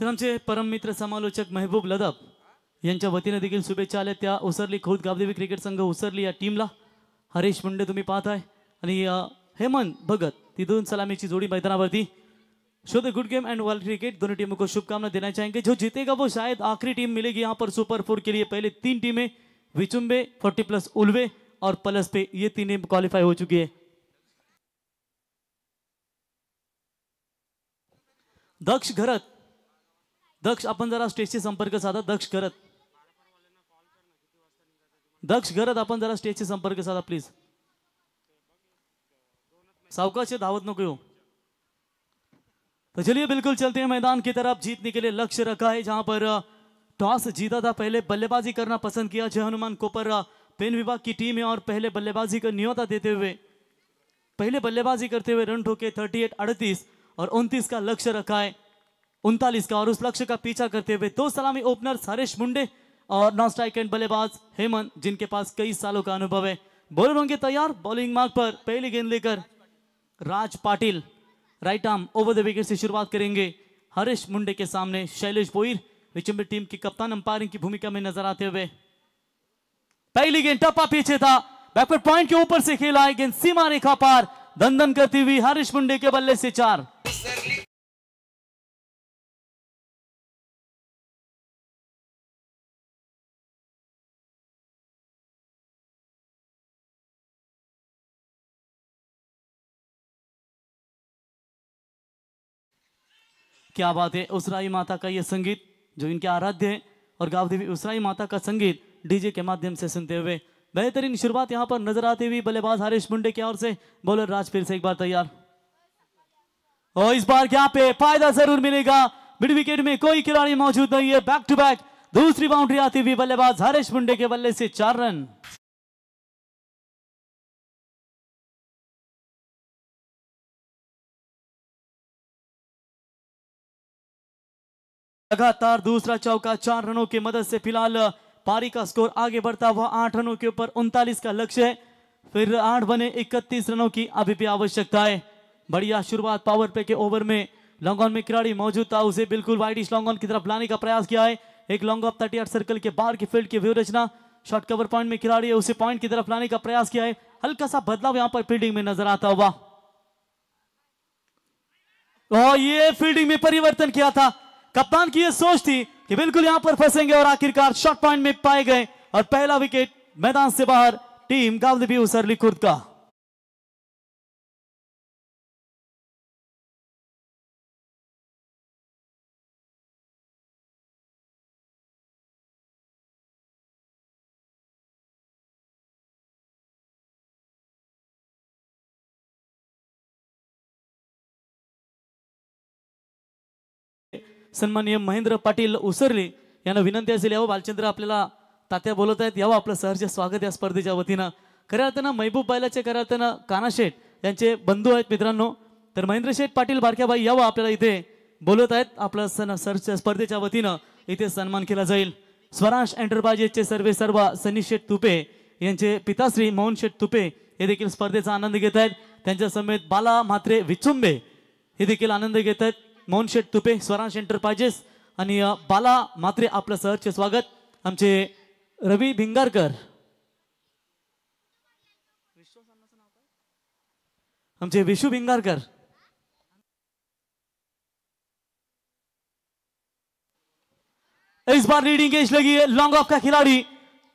तर आमचे परममित्र समालोचक महबूब लदब यांच्या वतीने देखील शुभेच्छा आल्या त्या उसरली खुर्द गावदेवी क्रिकेट संघ उसरली या टीमला. हरीश मुंडे तुम्ही पाहताय आणि हेमंत भगत तिथून सलामीची जोड़ी मैदानावरती. Show the good game and world cricket दोनों टीमों को शुभकामनाएं देना चाहेंगे. जो जीतेगा वो शायद आखिरी टीम मिलेगी यहाँ पर सुपर 4 के लिए. पहले 3 टीमें विचुंबे 40+ उल्वे और प्लस पे ये 3 टीम क्वालिफाई हो चुकी है. दक्ष घरत, दक्ष आपण जरा स्टेजशी संपर्क साधा. दक्ष घरत आपण जरा स्टेजशी संपर्क साधा प्लीज. सावकाश धावत नको हो. तो चलिए बिल्कुल चलते हैं मैदान की तरफ. जीतने के लिए लक्ष्य रखा है. जहां पर टॉस जीता था, पहले बल्लेबाजी करना पसंद किया जय हनुमान कोपर पेन विभाग की टीम है और पहले बल्लेबाजी का न्योता देते हुए पहले बल्लेबाजी करते हुए रन ठोके 38 और 29 का लक्ष्य रखा है 39 का. और उस लक्ष्य का पीछा करते हुए 2 सलामी ओपनर्स हरीश मुंडे और नॉन स्ट्राइक एंड बल्लेबाज हेमंत जिनके पास कई सालों का अनुभव है. बॉलर होंगे तैयार. बॉलिंग मार्ग पर पहली गेंद लेकर Raj Patil right arm over the wicket से शुरुआत करेंगे. हरीश मुंडे के सामने शैलेश बोईर विचंबी टीम की कप्तान अंपायरिंग की भूमिका में नजर आते हुए. पहली गेंद टप्पा पीछे था, बैकवर्ड पॉइंट के ऊपर से खेला है. गेंद सीमा रेखा पार दंदन करती हुई हरीश मुंडे के बल्ले से 4. क्या बात है. उसराई माता का यह संगीत जो इनके आराध्य है और गावदेवी उसराई माता का संगीत डीजे के माध्यम से सुनते हुए बेहतरीन शुरुआत यहां पर नजर आती हुई बल्लेबाज हरीश मुंडे की ओर से. बॉलर राज फिर से एक बार तैयार और इस बार यहाँ पे फायदा जरूर मिलेगा. मिड विकेट में कोई खिलाड़ी मौजूद नहीं है. बैक टू बैक दूसरी बाउंड्री आती हुई बल्लेबाज हरीश मुंडे के बल्ले से 4 रन. लगातार दूसरा चौका 4 रनों की मदद से फिलहाल पारी का स्कोर आगे बढ़ता हुआ 8 रनों के ऊपर 39 का लक्ष्य है. फिर 8 बने 31 रनों की अभी भी आवश्यकता है. बढ़िया शुरुआत पावर प्ले के ओवर में. लॉन्ग ऑन में खिलाड़ी मौजूद था, उसे बिल्कुल वाइडिश लॉन्ग ऑन की तरफ लाने का प्रयास किया है. एक लॉन्ग ऑफ 38 सर्कल के बाहर की फील्ड की व्यू रचना. शॉर्ट कवर पॉइंट में खिलाड़ी है, उसे पॉइंट की तरफ लाने का प्रयास किया है. हल्का सा बदलाव यहां पर फील्डिंग में नजर आता हुआ और ये फील्डिंग में परिवर्तन किया था. कप्तान की यह सोच थी कि बिल्कुल यहां पर फंसेंगे और आखिरकार शॉर्ट पॉइंट में पाए गए और पहला विकेट मैदान से बाहर टीम गावदेवी उसरली खुर्द का. सन्माननीय महेंद्र पाटील उसरली यांना विनंती असेल यावं. बालचंद्र आपल्याला तात्या बोलत आहेत, यावं आपलं सहर्ष स्वागत या स्पर्धेच्या वतीनं. खऱ्या अर्थानं महबूब बैलाचे खऱ्या अर्थानं काना शेठ यांचे बंधू आहेत मित्रांनो. तर महेंद्र शेठ पाटील बारक्याबाई यावं आपल्याला इथे बोलत आहेत. आपलं सहर्ष स्पर्धेच्या वतीनं इथे सन्मान केला जाईल. स्वराज एंटरप्राइजेसचे सर्व सनी शेठ तुपे यांचे पिताश्री मोहन शेठ तुपे हे देखील स्पर्धेचा आनंद घेत आहेत. त्यांच्या समेत बाला म्हात्रे विचुंबे हे देखील आनंद घेत आहेत. मोहन शेठ तुपे स्वराज एंटरप्राइजेस आणि बाला म्हात्रे आपलं सहर्ष स्वागत. आमचे रवी भिंगारकर आमचे विशू भिंगारकर इस बार लीडिंग एज लगी है. लॉन्ग ऑफ का खिलाड़ी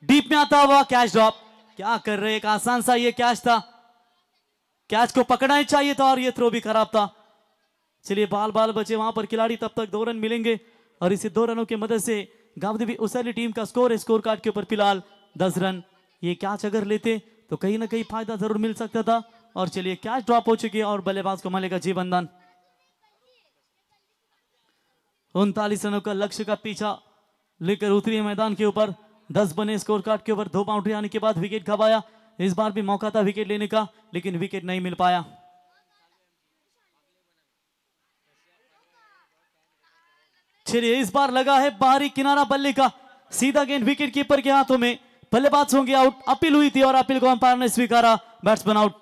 डीप में आता हुआ कैच ड्रॉप. क्या कर रहे, एक आसान सा ये कैच था. कैच को पकड़ना ही चाहिए था और ये थ्रो भी खराब था. चलिए बाल बचे वहां पर खिलाड़ी, तब तक 2 रन मिलेंगे और इसे 2 रनों की मदद से गावदेवी उसरली टीम का स्कोर है स्कोर कार्ड के ऊपर फिलहाल 10 रन. ये कैच अगर लेते तो कहीं ना कहीं फायदा जरूर मिल सकता था. और चलिए कैच ड्रॉप हो चुकी है और बल्लेबाज को मिलेगा जीवन दान. 39 रनों का लक्ष्य का पीछा लेकर उतरी मैदान के ऊपर. 10 बने स्कोर कार्ड के ऊपर. 2 बाउंड्री आने के बाद विकेट गवाया. इस बार भी मौका था विकेट लेने का लेकिन विकेट नहीं मिल पाया. चलिए इस बार लगा है बाहरी किनारा बल्ले का. सीधा गेंद विकेट कीपर के हाथों में. बल्लेबाज होंगे आउट. अपील हुई थी और अपील को अंपायर ने स्वीकारा. Batsman out.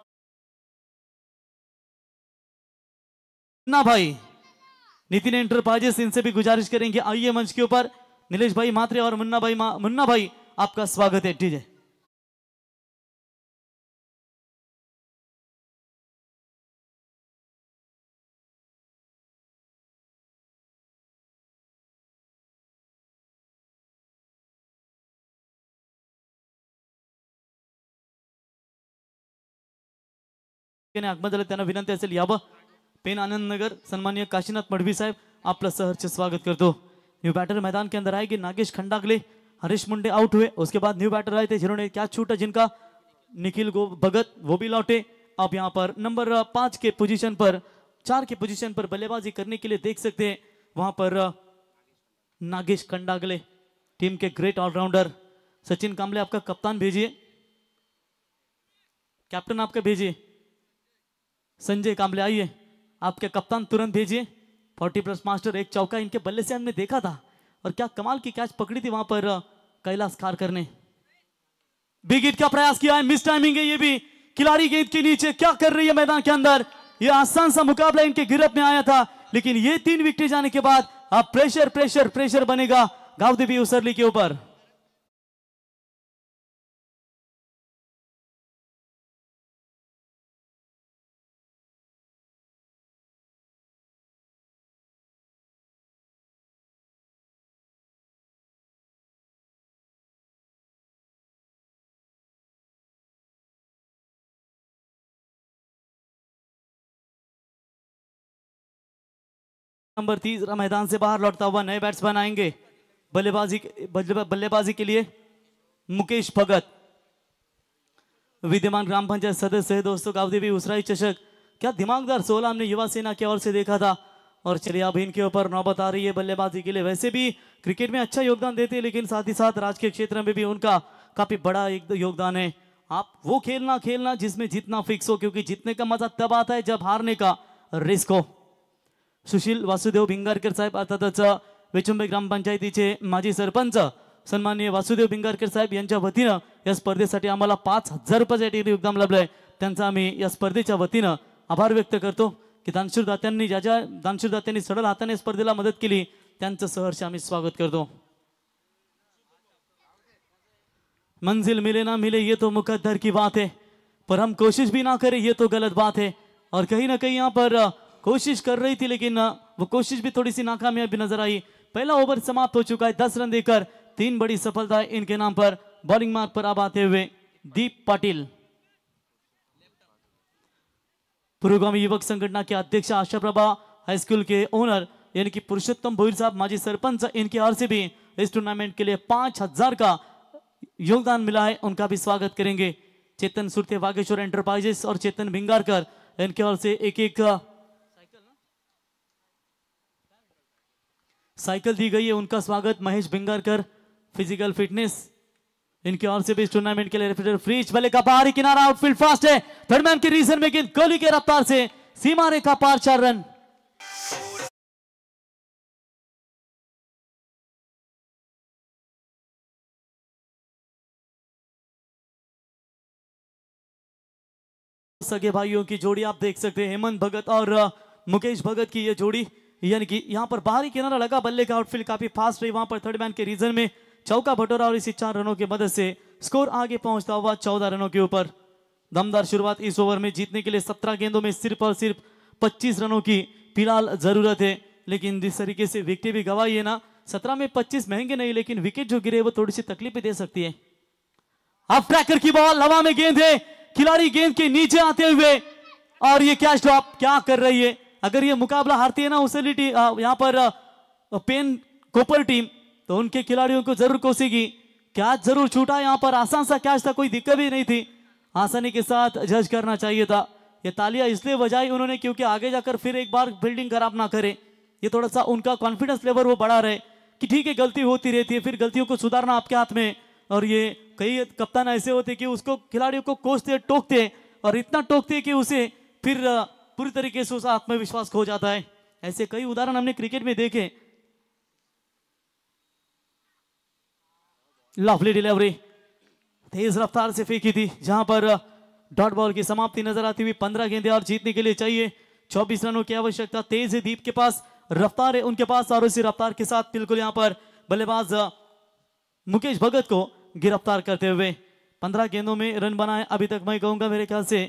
ना भाई नितिन एंटरप्राइजेस, इनसे भी गुजारिश करेंगे आइए मंच के ऊपर। नीलेश भाई मात्रे और मुन्ना भाई आपका स्वागत है। डीजे आगमन झालं त्यांना विनंती असेल यावं। पेन आनंद नगर सन्माननीय काशीनाथ मडवी साहेब आपलं सहर्ष स्वागत करतो। न्यू बैटर मैदान के अंदर आएगी नागेश खंडागले, हरीश मुंडे आउट हुए, उसके बाद न्यू बैटर आए थे जिन्होंने कैच छूटा जिनका, निखिल भगत वो भी लौटे। अब यहाँ पर नंबर 5 के पोजीशन पर 4 के पोजीशन पर बल्लेबाजी करने के लिए देख सकते हैं वहां पर नागेश खंडागले, टीम के ग्रेट ऑलराउंडर। सचिन कांबले आपका कप्तान भेजिए, कैप्टन आपका भेजिए। संजय कांबले आइए, आपके कप्तान तुरंत भेजिए। 40+ मास्टर, एक चौका इनके बल्ले से हमने देखा था और क्या कमाल की कैच पकड़ी थी वहां पर कैलाश खारकर ने। बिग हिट का प्रयास किया है, मिस टाइमिंग है ये भी। खिलाड़ी गेंद के नीचे क्या कर रही है मैदान के अंदर। ये आसान सा मुकाबला इनके गिरफ्त में आया था, लेकिन ये 3 विकेट जाने के बाद अब प्रेशर प्रेशर प्रेशर बनेगा गावदेवी उसरली के ऊपर। नंबर 30 मैदान से बाहर लौटता हुआ नए बैट्समैन आएंगे बल्लेबाजी के लिए। मुकेश भगत विद्यमान ग्राम पंचायत सदस्य है दोस्तों, गावदेवी उसराई चषक। क्या दिमागदार 16 हमने युवा सेना की ओर से देखा था। और चलिए अब इनके ऊपर नौबत आ रही है बल्लेबाजी के लिए। वैसे भी क्रिकेट में अच्छा योगदान देते हैं, लेकिन साथ ही साथ राजकीय क्षेत्र में भी उनका काफी बड़ा एक योगदान है। आप वो खेलना जिसमें जीतना फिक्स हो, क्योंकि जीतने का मजा तब आता है जब हारने का रिस्क हो। सुशील वासुदेव भिंगारकर साहेब अर्थातच वेचुंबे ग्रामपंचायतीचे माजी सरपंच सन्माननीय वासुदेव भिंगारकर साहेब यांच्या वतीनं या स्पर्धेसाठी आम्हाला 5000 रुपयासाठी योगदान लाभलंय, त्यांचा आम्ही या स्पर्धेच्या वतीनं आभार व्यक्त करतो की दानशूरदात्यांनी सरळ हाताने स्पर्धेला मदत केली, त्यांचं सहर्ष आम्ही स्वागत करतो। मंजिल मिले ना मिले ये तो मुकद्दर की बात है, पर हम कोशिश भी ना करें ये तो गलत बात है। और कहीं ना कहीं यहाँ पर कोशिश कर रही थी, लेकिन वो कोशिश भी थोड़ी सी नाकामयाब भी नजर आई। पहला ओवर समाप्त हो चुका है, 10 रन देकर 3 बड़ी सफलता इनके नाम पर। बॉलिंग मार्ग पर अब आते हुए दीप पाटिल, पुरोगामी युवक संगठना के अध्यक्ष, आशाप्रभा हाई स्कूल के ओनर यानी कि पुरुषोत्तम भोईर साहब माजी सरपंच, इनकी ओर से भी इस टूर्नामेंट के लिए 5000 का योगदान मिला है, उनका भी स्वागत करेंगे। चेतन सुरते वागेश्वर एंटरप्राइजेस और चेतन भिंगारकर, इनके ओर से एक साइकिल दी गई है, उनका स्वागत। महेश भिंगारकर फिजिकल फिटनेस, इनकी ओर से भी इस टूर्नामेंट के लिए रेफ्रिजरेटर फ्रीज। बल्ले का बाहरी किनारा, आउटफील्ड फास्ट है, थर्ड मैन के रीजन में गेंद गोली के रफ्तार से सीमा रेखा पार, 4 रन। सगे भाइयों की जोड़ी आप देख सकते हैं, हेमंत भगत और मुकेश भगत की ये जोड़ी, यानी कि यहाँ पर बाहरी किनारा लगा, बल्ले का आउटफील्ड काफी फास्ट रही, वहां पर थर्ड मैन के रीजन में चौका बटोरा और इसी 4 रनों की मदद से स्कोर आगे पहुंचता हुआ 14 रनों के ऊपर। दमदार शुरुआत इस ओवर में, जीतने के लिए 17 गेंदों में सिर्फ और सिर्फ 25 रनों की फिलहाल जरूरत है, लेकिन जिस तरीके से विकेट भी गवाई है ना, 17 में 25 महंगे नहीं, लेकिन विकेट जो गिरे वो थोड़ी सी तकलीफ भी दे सकती है। अब ट्रैकर की बॉल, हवा में गेंद है, खिलाड़ी गेंद के नीचे आते हुए और ये कैच ड्रॉप, क्या कर रही है। अगर ये मुकाबला हारती है ना उसली टीम, यहाँ पर पेन कोपर टीम, तो उनके खिलाड़ियों को जरूर कोसेगी। कैच जरूर छूटा, यहाँ पर आसान सा कैच था, कोई दिक्कत भी नहीं थी, आसानी के साथ जज करना चाहिए था। ये तालियां इसलिए बजाई उन्होंने क्योंकि आगे जाकर फिर एक बार फील्डिंग खराब ना करे, ये थोड़ा सा उनका कॉन्फिडेंस लेवल वो बढ़ा रहे कि ठीक है गलती होती रहती है, फिर गलतियों को सुधारना आपके हाथ में। और ये कई कप्तान ऐसे होते कि उसको खिलाड़ियों को कोसते टोकते और इतना टोकते कि उसे फिर पूरी तरीके से उसका आत्मविश्वास खो जाता है। ऐसे कई उदाहरण हमने क्रिकेट में देखे। लवली डिलीवरी, तेज रफ्तार से फेंकी थी, जहां पर डॉट बॉल की समाप्ति नजर आती हुई। 15 गेंदें और जीतने के लिए चाहिए 24 रनों की आवश्यकता। तेज है दीप के पास, रफ्तार है उनके पास, और उसी रफ्तार के साथ बिल्कुल यहाँ पर बल्लेबाज मुकेश भगत को गिरफ्तार करते हुए 15 गेंदों में रन बनाए अभी तक। मैं कहूंगा मेरे ख्याल से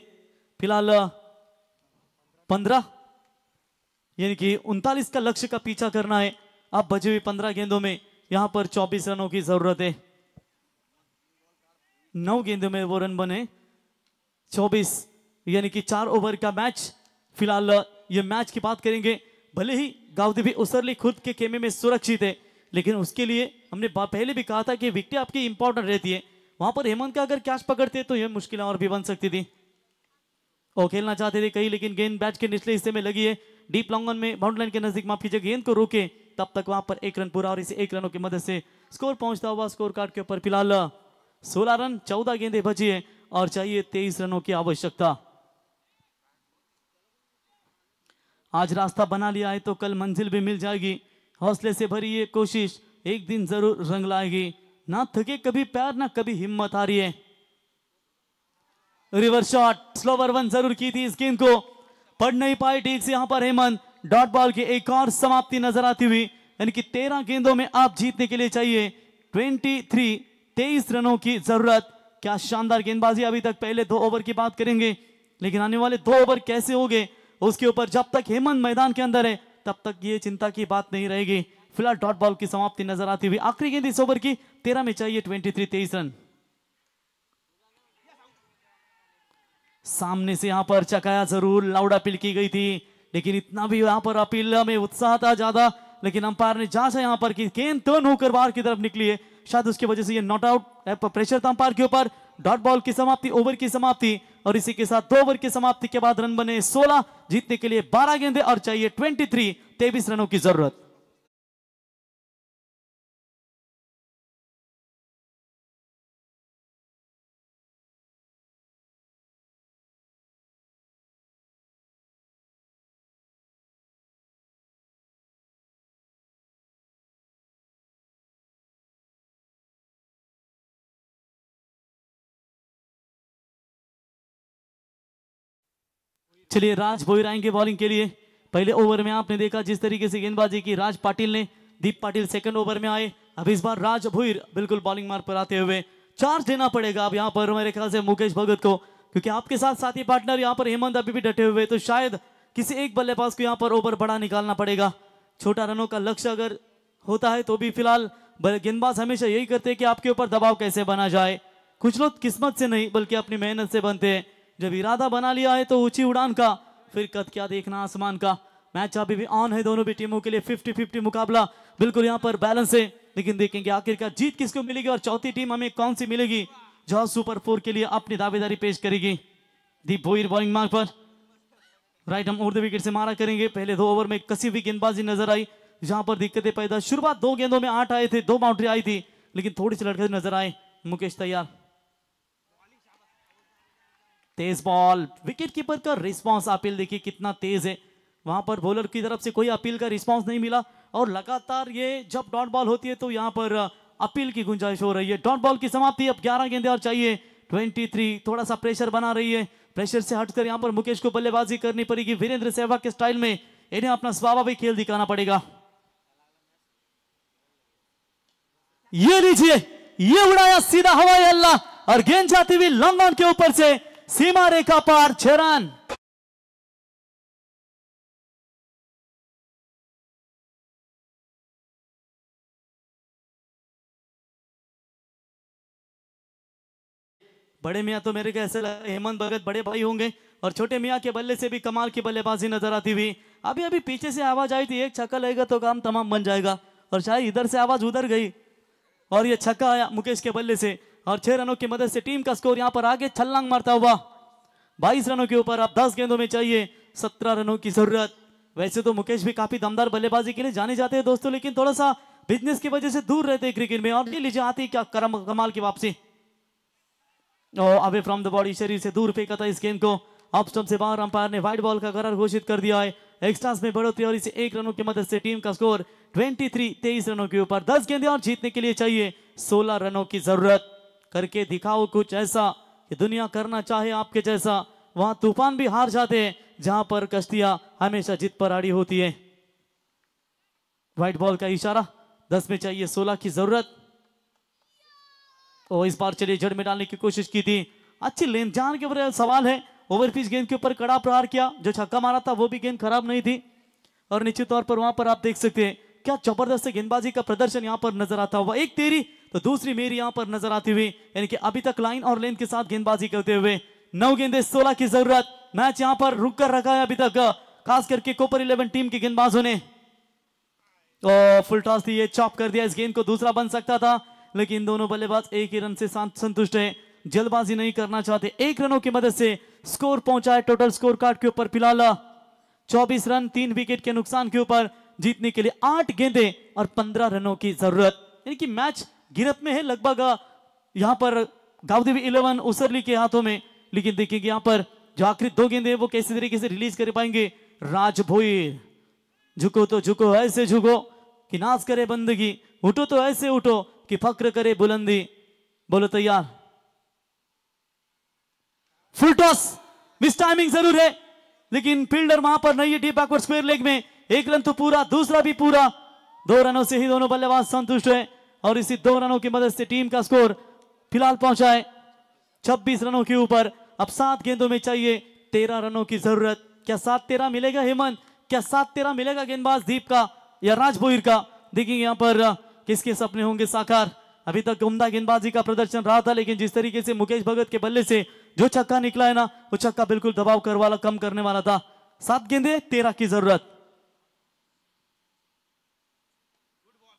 फिलहाल 15 यानी कि 39 का लक्ष्य का पीछा करना है। अब बचे हुए 15 गेंदों में यहां पर 24 रनों की जरूरत है। 9 गेंदों में वो रन बने 24 यानी कि 4 ओवर का मैच। फिलहाल ये मैच की बात करेंगे, भले ही गावदेवी उसरली खुद के खेमे में सुरक्षित है, लेकिन उसके लिए हमने पहले भी कहा था कि विकेट आपकी इंपॉर्टेंट रहती है। वहां पर हेमंत का अगर कैच पकड़ते तो यह मुश्किल और भी बन सकती थी। और खेलना चाहते थे कहीं, लेकिन गेंद बैट के निचले हिस्से में लगी है, डीप लॉन्ग ऑन में बाउंड्री लाइन के नजदीक, माफ कीजिए, गेंद को रोके तब तक वहां पर 1 रन पूरा, और इसे 1 रनों की मदद से स्कोर पहुंचता हुआ स्कोर कार्ड के ऊपर फिलहाल 16 रन, 14 गेंदें बची है और चाहिए 23 रनों की आवश्यकता। आज रास्ता बना लिया है तो कल मंजिल भी मिल जाएगी। हौसले से भरी ये कोशिश एक दिन जरूर रंग लाएगी। ना थके कभी पैर, ना कभी हिम्मत हारी है। रिवर्स शॉट, स्लोवर वन जरूर की थी, इस गेंद को पढ़ नहीं पाए ठीक से यहां पर हेमंत। डॉट बॉल की एक और समाप्ति नजर आती हुई, यानी कि 13 गेंदों में आप जीतने के लिए चाहिए 23 रनों की जरूरत। क्या शानदार गेंदबाजी अभी तक। पहले 2 ओवर की बात करेंगे, लेकिन आने वाले 2 ओवर कैसे होंगे उसके ऊपर जब तक हेमंत मैदान के अंदर है तब तक ये चिंता की बात नहीं रहेगी। फिलहाल डॉट बॉल की समाप्ति नजर आती हुई, आखिरी गेंद इस ओवर की 13 में चाहिए 23 रन। सामने से यहां पर चकाया जरूर, लाउड अपील की गई थी, लेकिन इतना भी यहां पर अपील में उत्साह था ज्यादा, लेकिन अंपायर ने जांचा यहां पर कि गेंद टर्न होकर बाहर की तरफ निकली है, शायद उसकी वजह से ये नॉट आउट। प्रेशर था अंपायर के ऊपर। डॉट बॉल की समाप्ति, ओवर की समाप्ति, और इसी के साथ 2 ओवर की समाप्ति के बाद रन बने 16, जीतने के लिए 12 गेंदें और चाहिए 23 रनों की जरूरत। चलिए राज भोईर आएंगे बॉलिंग के लिए। पहले ओवर में आपने देखा जिस तरीके से गेंदबाजी की राज पाटिल ने, दीप पाटिल सेकंड ओवर में आए। अब इस बार राज भोईर बिल्कुल बॉलिंग मार्ग पर आते हुए चार्ज देना पड़ेगा अब यहाँ पर मेरे ख्याल से मुकेश भगत को, क्योंकि आपके साथ साथी पार्टनर यहाँ पर हेमंत अभी भी डटे हुए, तो शायद किसी एक बल्लेबाज को यहाँ पर ओवर बड़ा निकालना पड़ेगा। छोटा रनों का लक्ष्य अगर होता है तो भी फिलहाल गेंदबाज हमेशा यही करते हैं कि आपके ऊपर दबाव कैसे बना जाए। कुछ लोग किस्मत से नहीं बल्कि अपनी मेहनत से बनते हैं। जब इरादा बना लिया है तो ऊंची उड़ान का, फिर कद क्या देखना आसमान का। मैच अभी भी ऑन है दोनों भी टीमों के लिए, 50-50 मुकाबला बिल्कुल यहाँ पर बैलेंस है, लेकिन देखेंगे आखिरकार जीत किसको मिलेगी और चौथी टीम हमें कौन सी मिलेगी जो सुपर 4 के लिए अपनी दावेदारी पेश करेगी। दीप भोईर बॉलिंग मार्ग पर, राइट हम उर्द विकेट से मारा करेंगे। पहले 2 ओवर में कसी हुई गेंदबाजी नजर आई, जहां पर दिक्कतें पैदा। शुरुआत 2 गेंदों में 8 आए थे, 2 बाउंड्री आई थी, लेकिन थोड़ी सी लड़के नजर आए। मुकेश तैयार, तेज बॉल, विकेट कीपर का रिस्पांस अपील देखिए कितना तेज है। वहां पर बॉलर की तरफ से कोई अपील का रिस्पांस नहीं मिला, और लगातार ये जब डॉट बॉल होती है तो यहाँ पर अपील की गुंजाइश हो रही है। डॉट बॉल की समाप्ति, अब 11 गेंदें और चाहिए 23। थोड़ा सा प्रेशर बना रही है, प्रेशर से हटकर यहाँ पर मुकेश को बल्लेबाजी करनी पड़ेगी वीरेंद्र सहवाग के स्टाइल में। इन्हें अपना स्वाभाविक खेल दिखाना पड़ेगा। ये लीजिए, ये उड़ाया सीधा हवाई अल्लाह, और गेंद जाती हुई लॉन्ग ऑन के ऊपर से सीमा रेखा पार, 6 रन। बड़े मियां तो मेरे को ऐसे लगा हेमंत भगत बड़े भाई होंगे, और छोटे मियां के बल्ले से भी कमाल की बल्लेबाजी नजर आती हुई। अभी अभी पीछे से आवाज आई थी, एक छक्का लगेगा तो काम तमाम बन जाएगा, और शायद इधर से आवाज उधर गई और ये छक्का आया मुकेश के बल्ले से, और 6 रनों की मदद से टीम का स्कोर यहां पर आगे छलांग मारता हुआ 22 रनों के ऊपर। अब 10 गेंदों में चाहिए 17 रनों की जरूरत। वैसे तो मुकेश भी काफी दमदार बल्लेबाजी के लिए जाने जाते हैं दोस्तों, लेकिन थोड़ा सा बिजनेस की वजह से दूर रहते हैं क्रिकेट में। और ये लीजिए आती क्या कमाल की वापसी, अवे फ्रॉम द बॉडी, शरीर से दूर फेंका था इस गेंद को। ऑफ स्टंप से बाहर, अंपायर ने वाइड बॉल का करार घोषित कर दिया है। एक्स्ट्रास में बढ़ोतरी और इसे 1 रनों की मदद से टीम का स्कोर 23 रनों के ऊपर। 10 गेंदें और जीतने के लिए चाहिए 16 रनों की जरूरत। करके दिखाओ कुछ ऐसा कि दुनिया करना चाहे आपके जैसा। वहां तूफान भी हार जाते हैं जहां पर कश्तियां हमेशा जित पर अड़ी होती है। व्हाइट बॉल का इशारा, 10 में चाहिए 16 की जरूरत। और इस बार चलिए जड़ में डालने की कोशिश की थी, अच्छी लेन जान के ऊपर सवाल है। ओवर पिच गेंद के ऊपर कड़ा प्रहार किया, जो छक्का मारा था वो भी गेंद खराब नहीं थी। और निश्चित तौर पर वहां पर आप देख सकते हैं क्या जबरदस्त गेंदबाजी का प्रदर्शन यहां पर नजर आता हुआ। एक तेरी तो दूसरी मेरी यहां पर नजर आती हुई, यानी कि अभी तक लाइन और लेन के साथ गेंदबाजी करते हुए 9 गेंदे 16 की जरूरत। मैच यहां पर रुक कर रखा है अभी तक, खास करके कोपर 11 टीम के गेंदबाजों ने। और फुल टॉस दिए, चॉप कर दिया, इस गेंद को दूसरा बन सकता था, लेकिन दोनों बल्लेबाज एक ही रन से संतुष्ट है, जल्दबाजी नहीं करना चाहते। 1 रनों की मदद से स्कोर पहुंचा है टोटल स्कोर कार्ड के ऊपर फिलहाल 24 रन, 3 विकेट के नुकसान के ऊपर जीतने के लिए 8 गेंदे और 15 रनों की जरूरत, यानी कि मैच गिरफ्त में है लगभग यहां पर गावदेवी 11 उसरली के हाथों में। लेकिन देखेंगे यहां पर जो आखिरी 2 गेंदे वो कैसे तरीके से रिलीज कर पाएंगे। राज भोईर, झुको तो झुको ऐसे झुको कि नाज करे बंदगी, उठो तो ऐसे उठो कि फक्र करे बुलंदी। बोलो तैयार, फुल टॉस, मिस टाइमिंग जरूर है, लेकिन फील्डर वहां पर नहीं है डीप बैकवर्ड स्क्वायर लेग में। 1 रन तो पूरा, दूसरा भी पूरा, 2 रनों से ही दोनों बल्लेबाज संतुष्ट है। और इसी 2 रनों की मदद से टीम का स्कोर फिलहाल पहुंचा है 26 रनों के ऊपर। अब 7 गेंदों में चाहिए 13 रनों की जरूरत। क्या 7-13 मिलेगा हेमंत? क्या 7-13 मिलेगा गेंदबाज दीप का या राज भोईर का? देखेंगे यहां पर किसके सपने होंगे साकार। अभी तक उम्दा गेंदबाजी का प्रदर्शन रहा था, लेकिन जिस तरीके से मुकेश भगत के बल्ले से जो छक्का निकला है ना, वो छक्का बिल्कुल दबाव कर वाला कम करने वाला था। 7 गेंदे 13 की जरूरत।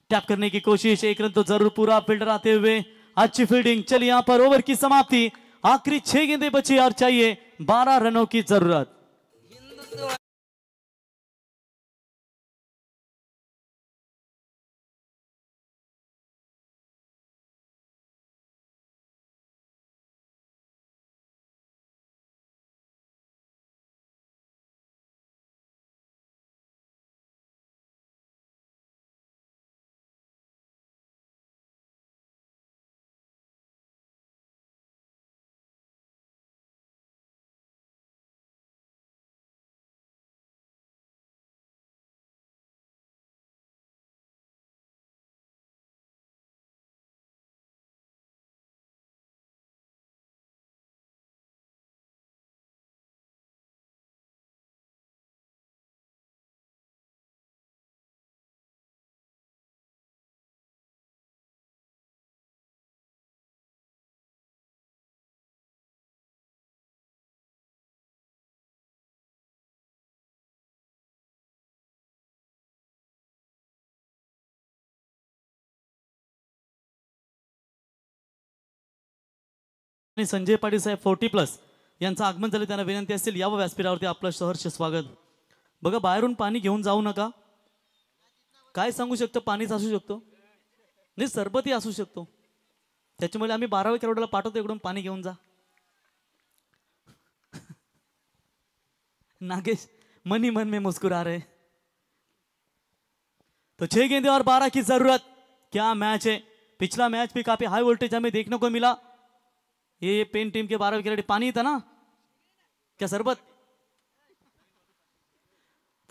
टैप करने की कोशिश, 1 रन तो जरूर पूरा, फील्डर आते हुए अच्छी फील्डिंग। चलिए यहां पर ओवर की समाप्ति, आखिरी 6 गेंदे बची और चाहिए 12 रनों की जरूरत। संजय पाटील साहेब 40+ यांचं आगमन झाले, त्यांना विनंती असेल यावं व्यासपीठावरती, आपलं सहर्ष स्वागत। बघा बाहेरून पाणी घेऊन जाऊ नका, काय सांगू शकतो, पाणीच असू शकतो, नाही सरबतही असू शकतो, त्याच्यामुळे आम्ही 12व्या करोडला पाठवतो, इकडून पाणी घेऊन जा। नागेश मनी मन में मुस्कुरा रहे। तो 6 गेंदे और 12 की जरूरत। क्या मैच है, पिछला मैच भी काफी हाई वोल्टेज हमें देखने को मिला। ये पेन टीम के 12 विकेट, पानी था ना क्या सरबत?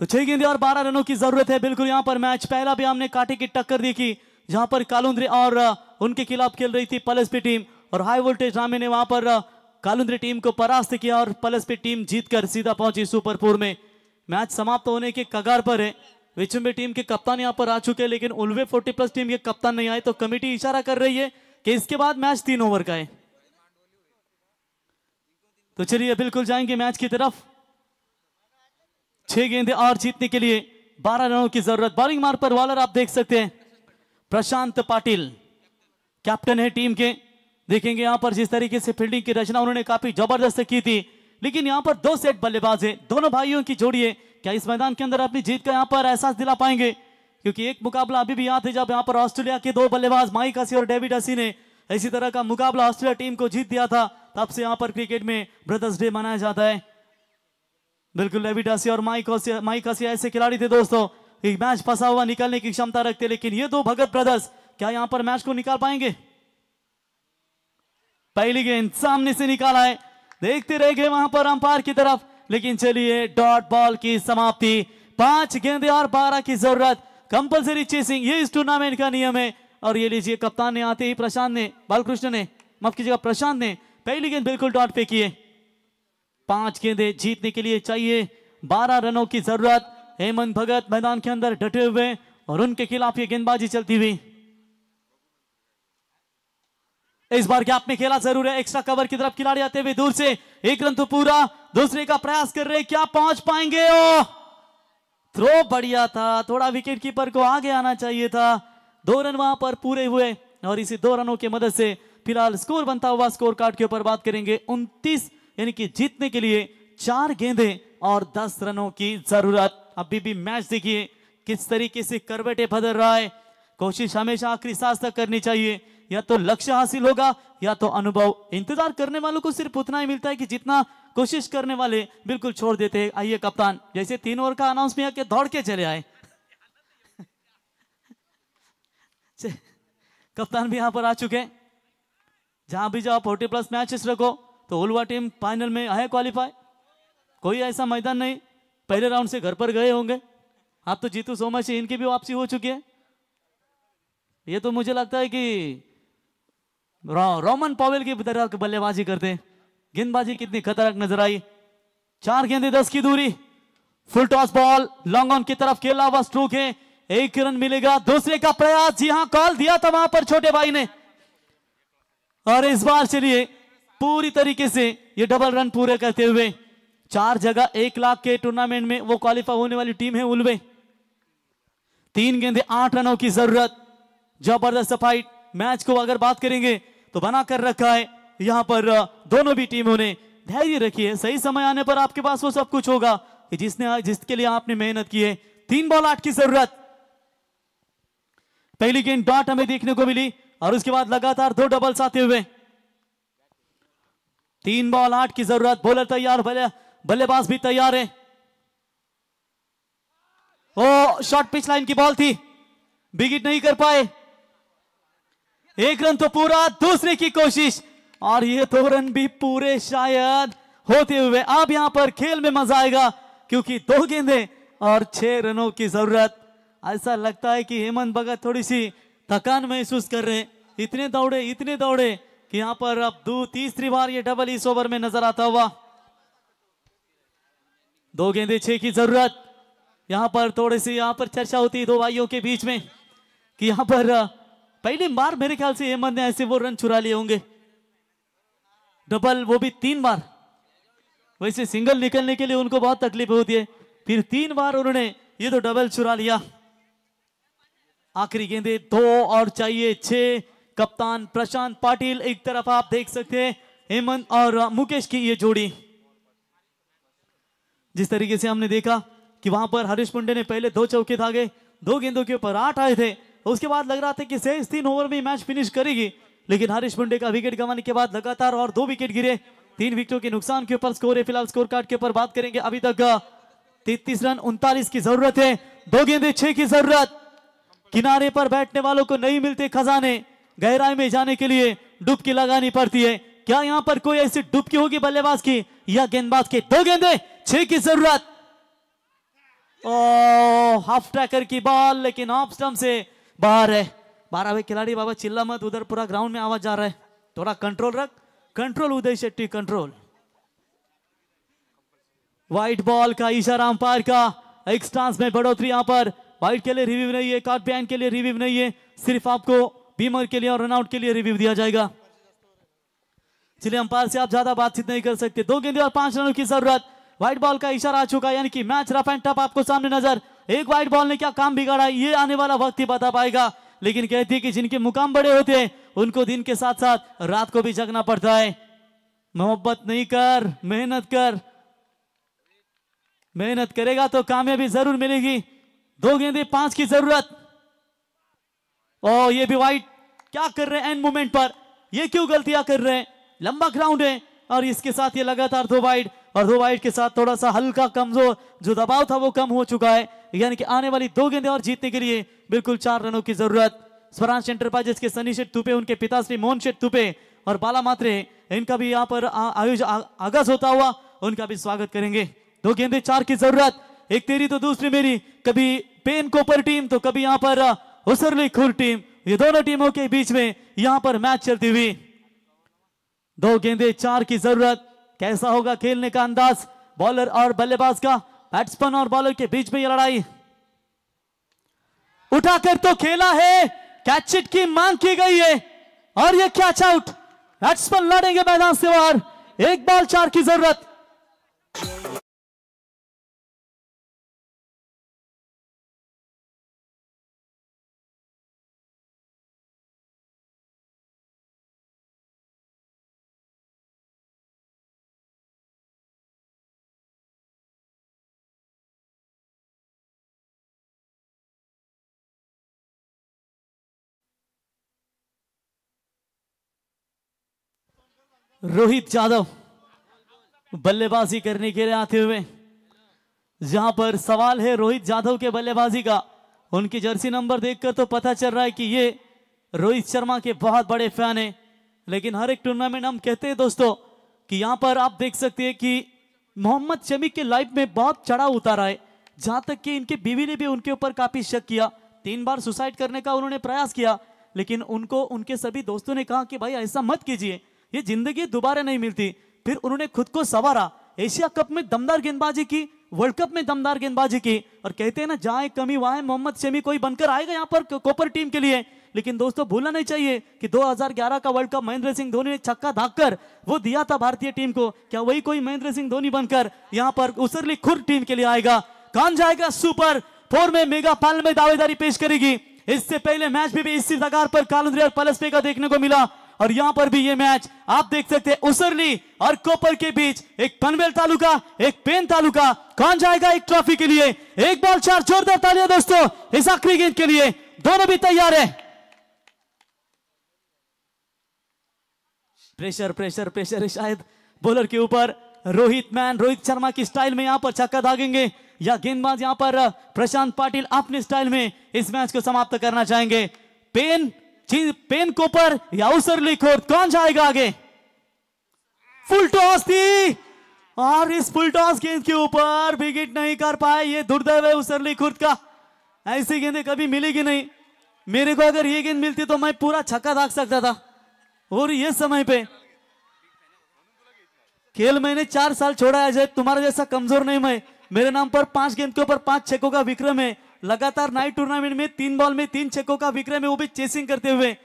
तो 6 गेंदे और 12 रनों की जरूरत है। बिल्कुल यहां पर मैच पहला भी हमने कांटे की टक्कर देखी, जहां पर कालुंद्रे और उनके खिलाफ खेल रही थी पलसपी टीम, और हाई वोल्टेज रामे ने वहां पर कालुंद्रे टीम को परास्त किया और पलसपी टीम जीतकर सीधा पहुंची सुपर 4 में। मैच समाप्त होने के कगार पर है। विचुंबे टीम के कप्तान यहां पर आ चुके हैं, लेकिन उल्वे 40+ टीम के कप्तान नहीं आए, तो कमेटी इशारा कर रही है कि इसके बाद मैच 3 ओवर का है। तो चलिए बिल्कुल जाएंगे मैच की तरफ। 6 गेंदे और जीतने के लिए 12 रनों की जरूरत। बॉलिंग मार्ग पर बॉलर आप देख सकते हैं प्रशांत पाटिल, कैप्टन है टीम के। देखेंगे यहां पर जिस तरीके से फील्डिंग की रचना उन्होंने काफी जबरदस्त की थी, लेकिन यहां पर 2 सेट बल्लेबाज है, दोनों भाइयों की जोड़ी है। क्या इस मैदान के अंदर अपनी जीत का यहां पर एहसास दिला पाएंगे? क्योंकि एक मुकाबला अभी भी याद है जब यहां पर ऑस्ट्रेलिया के 2 बल्लेबाज माइक हसी और डेविड हसी ने इसी तरह का मुकाबला ऑस्ट्रेलिया टीम को जीत दिया था। तब से यहां पर क्रिकेट में ब्रदर्स डे मनाया जाता है। बिल्कुल डेविड हसी और माइक हसी ऐसे खिलाड़ी थे दोस्तों, एक मैच फंसा हुआ निकलने की क्षमता रखते, लेकिन ये 2 भगत ब्रदर्स क्या यहां पर मैच को निकाल पाएंगे? पहली गेंद सामने से निकाला है, देखते रह गए वहां पर अंपायर की तरफ, लेकिन चलिए डॉट बॉल की समाप्ति। 5 गेंदे और 12 की जरूरत। कंपलसरी चेसिंग, ये इस टूर्नामेंट का नियम है। और ये लीजिए कप्तान ने आते ही प्रशांत ने, बालकृष्ण ने, माफ कीजिएगा प्रशांत ने पहली गेंद बिल्कुल डॉट पे किए। 5 गेंदें जीतने के लिए चाहिए 12 रनों की जरूरत। हेमंत भगत मैदान के अंदर डटे हुए और उनके खिलाफ ये गेंदबाजी चलती हुई। इस बार गैप में खेला जरूर है, एक्स्ट्रा कवर की तरफ खिलाड़ी आते हुए दूर से, 1 रन तो पूरा, दूसरे का प्रयास कर रहे, क्या पहुंच पाएंगे? ओ थ्रो बढ़िया था, थोड़ा विकेट कीपर को आगे आना चाहिए था। 2 रन वहां पर पूरे हुए और इसी 2 रनों की मदद से फिलहाल स्कोर बनता हुआ स्कोर कार्ड के ऊपर बात करेंगे 29, यानी कि जीतने के लिए 4 गेंदें और 10 रनों की जरूरत। अभी भी मैच देखिए किस तरीके से करवटे बदल रहा है। कोशिश हमेशा आखिरी सांस तक करनी चाहिए, या तो लक्ष्य हासिल होगा या तो अनुभव। इंतजार करने वालों को सिर्फ उतना ही मिलता है कि जितना कोशिश करने वाले बिल्कुल छोड़ देते हैं। आइए कप्तान, जैसे 3 ओवर का अनाउंस किया कि दौड़ के चले आए। कप्तान भी यहां पर आ चुके हैं। जहां भी जाओ 40+ मैचेस रखो तो उलवा टीम फाइनल में है क्वालिफाई। कोई ऐसा मैदान नहीं, पहले राउंड से घर पर गए होंगे। आप तो जीतू सोमा से इनकी भी वापसी हो चुकी है। ये तो मुझे लगता है कि रोमन पॉवेल की तरह बल्लेबाजी करते हैं। गेंदबाजी कितनी खतरनाक नजर आई। 4 गेंदें 10 की दूरी, full toss ball, long on की तरफ खेला हुआ स्ट्रोक है, 1 रन मिलेगा। दूसरे का प्रयास, जी हां कॉल दिया था वहां पर छोटे भाई ने, और इस बार चलिए पूरी तरीके से ये डबल रन पूरे करते हुए 4 जगह 1 लाख के टूर्नामेंट में वो क्वालिफाई होने वाली टीम है उल्वे। 3 गेंदें 8 रनों की जरूरत। जबरदस्त फाइट। मैच को अगर बात करेंगे तो बना कर रखा है यहां पर दोनों भी टीमों ने। धैर्य रखिए, सही समय आने पर आपके पास वो सब कुछ होगा कि जिसके लिए आपने मेहनत की है। 3 बॉल 8 की जरूरत। पहली गेंद डॉट हमें देखने को मिली और उसके बाद लगातार 2 डबल्स आते हुए। 3 बॉल 8 की जरूरत। बॉलर तैयार, बल्लेबाज भी तैयार है। ओ शॉर्ट पिच लाइन की बॉल थी, बिग हिट नहीं कर पाए। 1 रन तो पूरा, दूसरे की कोशिश और ये 2 रन भी पूरे शायद होते हुए। अब यहां पर खेल में मजा आएगा क्योंकि 2 गेंदें और 6 रनों की जरूरत। ऐसा लगता है कि हेमंत भगत थोड़ी सी थकान महसूस कर रहे हैं। इतने दौड़े कि यहां पर अब तीसरी बार ये डबल इस ओवर में नजर आता हुआ। 2 गेंदें 6 की जरूरत। यहां पर थोड़ी सी चर्चा होती है 2 भाइयों के बीच में कि यहां पर पहली बार मेरे ख्याल से हेमंत ने ऐसे वो रन चुरा लिए होंगे। डबल, वो भी 3 बार। वैसे सिंगल निकलने के लिए उनको बहुत तकलीफ होती है, फिर 3 बार उन्होंने ये तो डबल चुरा लिया। आखिरी गेंदे 2 और चाहिए 6। कप्तान प्रशांत पाटिल, एक तरफ आप देख सकते हैं हेमंत और मुकेश की ये जोड़ी। जिस तरीके से हमने देखा कि वहां पर हरीश पुंडे ने पहले 2 चौके दागे, 2 गेंदों के ऊपर 8 आए थे। उसके बाद लग रहा था कि सहज 3 ओवर में मैच फिनिश करेगी, लेकिन हरीश पुंडे का विकेट गंवाने के बाद लगातार और 2 विकेट गिरे। 3 विकेटों के नुकसान के ऊपर स्कोर है। फिलहाल स्कोर कार्ड के ऊपर बात करेंगे। अभी तक 33 रन 39 की जरूरत है। 2 गेंदें 6 की जरूरत। किनारे पर बैठने वालों को नहीं मिलते खजाने, गहराई में जाने के लिए डुबकी लगानी पड़ती है। क्या यहां पर कोई ऐसी डुबकी होगी बल्लेबाज की या गेंदबाज की? 2 गेंदें 6 की जरूरत। हाफ ट्रैकर की बॉल, लेकिन ऑफ स्टंप से बाहर है। 12वें खिलाड़ी, बाबा चिल्ला मत, उधर पूरा ग्राउंड में आवाज जा रहा है, थोड़ा कंट्रोल रख। कंट्रोल उदय शेट्टी, कंट्रोल। व्हाइट बॉल का इशारा अंपायर का। एक्स्ट्रास में बढ़ोतरी यहां पर। व्हाइट के लिए रिव्यू नहीं है, कार्ड बैन के लिए रिव्यू नहीं है, सिर्फ आपको बीमर के लिए और रनआउट के लिए रिव्यू दिया जाएगा। चलिए, अंपायर से आप ज्यादा बातचीत नहीं कर सकते। 2 गेंदें और 5 रनों की जरूरत। व्हाइट बॉल का इशारा आ चुका है, यानी कि मैच रफ एंड टफ आपको सामने नजर। एक व्हाइट बॉल ने क्या काम बिगाड़ा है, ये आने वाला वक्त ही बता पाएगा। लेकिन कहती है कि जिनके मुकाम बड़े होते हैं उनको दिन के साथ साथ रात को भी जगना पड़ता है। मोहब्बत नहीं कर, मेहनत कर। मेहनत करेगा तो कामयाबी जरूर मिलेगी। 2 गेंदें 5 की जरूरत। ये भी व्हाइट क्या कर रहे हैं एंड मोमेंट पर, ये क्यों गलतियां कर रहे हैं? लंबा ग्राउंड है और इसके साथ ये लगातार 2 वाइड, और 2 वाइड के साथ थोड़ा सा हल्का कमजोर जो दबाव था वो कम हो चुका है। यानी कि आने वाली 2 गेंदें और जीतने के लिए बिल्कुल 4 रनों की जरूरत। स्वराज एंटरप्राइजेस के सनी शेठ तुपे, उनके पिता श्री मोहन शेठ तुपे और बाला मात्रे, इनका भी यहाँ पर आगाज होता हुआ उनका भी स्वागत करेंगे। 2 गेंदें 4 की जरूरत। एक तेरी तो दूसरी मेरी, कभी पेन कोपर टीम तो कभी यहाँ पर उसरली खुर टीम, ये दोनों टीमों के बीच में यहाँ पर मैच चलती हुई। 2 गेंदे 4 की जरूरत। कैसा होगा खेलने का अंदाज बॉलर और बल्लेबाज का, बैट्समैन और बॉलर के बीच में ये लड़ाई। उठाकर तो खेला है, कैच इट की मांग की गई है और ये कैच आउट। बैट्समैन लड़ेंगे मैदान से बाहर। 1 बॉल 4 की जरूरत। रोहित यादव बल्लेबाजी करने के लिए आते हुए, जहां पर सवाल है रोहित यादव के बल्लेबाजी का। उनकी जर्सी नंबर देखकर तो पता चल रहा है कि ये रोहित शर्मा के बहुत बड़े फैन हैं। लेकिन हर एक टूर्नामेंट हम कहते हैं दोस्तों कि यहां पर आप देख सकते हैं कि मोहम्मद शमी के लाइफ में बहुत चढ़ाव उतारा है, जहां तक कि इनके बीवी ने भी उनके ऊपर काफी शक किया। 3 बार सुसाइड करने का उन्होंने प्रयास किया, लेकिन उनको उनके सभी दोस्तों ने कहा कि भाई ऐसा मत कीजिए, ये जिंदगी दोबारा नहीं मिलती। फिर उन्होंने खुद को संवारा, एशिया कप में दमदार गेंदबाजी की, वर्ल्ड कप में दमदार गेंदबाजी की। और कहते हैं ना, जहां कमी वहां है मोहम्मद शमी कोई बनकर आएगा यहाँ पर कोपर टीम के लिए। लेकिन दोस्तों भूलना नहीं चाहिए कि 2011 का वर्ल्ड कप महेंद्र सिंह धोनी ने छक्का धाककर वो दिया था भारतीय टीम को। क्या वही कोई महेंद्र सिंह धोनी बनकर यहाँ पर उसरली खुर टीम के लिए आएगा? कौन जाएगा सुपर 4 में मेगा फाइनल में दावेदारी पेश करेगी? इससे पहले मैच भी इसी जगह पर कालंद्री और पलस्पे का देखने को मिला, और यहां पर भी ये मैच आप देख सकते हैं उसरली और कोपर के बीच। एक पनवेल तालुका, एक पेन तालुका। कौन जाएगा एक ट्रॉफी के लिए? 1 बॉल 4। जोरदार तालियां दोस्तों इस आखिरी गेंद के लिए। दोनों भी तैयार है। प्रेशर प्रेशर प्रेशर है शायद बॉलर के ऊपर। रोहित शर्मा की स्टाइल में यहां पर छक्का दागेंगे, या गेंदबाज यहां पर प्रशांत पाटिल अपने स्टाइल में इस मैच को समाप्त करना चाहेंगे? पेन कोपर या उसरली खुर्द, कौन जाएगा आगे? फुल टॉस थी और इस फुल टॉस गेंद के ऊपर विकेट नहीं कर पाए। ये दुर्दैव है उसरली खुर्द का। ऐसी गेंदें कभी मिलेगी नहीं। मेरे को अगर ये गेंद मिलती तो मैं पूरा छक्का दाग सकता था। और ये समय पे खेल मैंने 4 साल छोड़ा है, अजय तुम्हारा जैसा कमजोर नहीं मैं। मेरे नाम पर 5 गेंद के ऊपर 5 छक्कों का विक्रम है। लगातार नाइट टूर्नामेंट में 3 बॉल में 3 छक्कों का विक्रम है, वो भी चेसिंग करते हुए।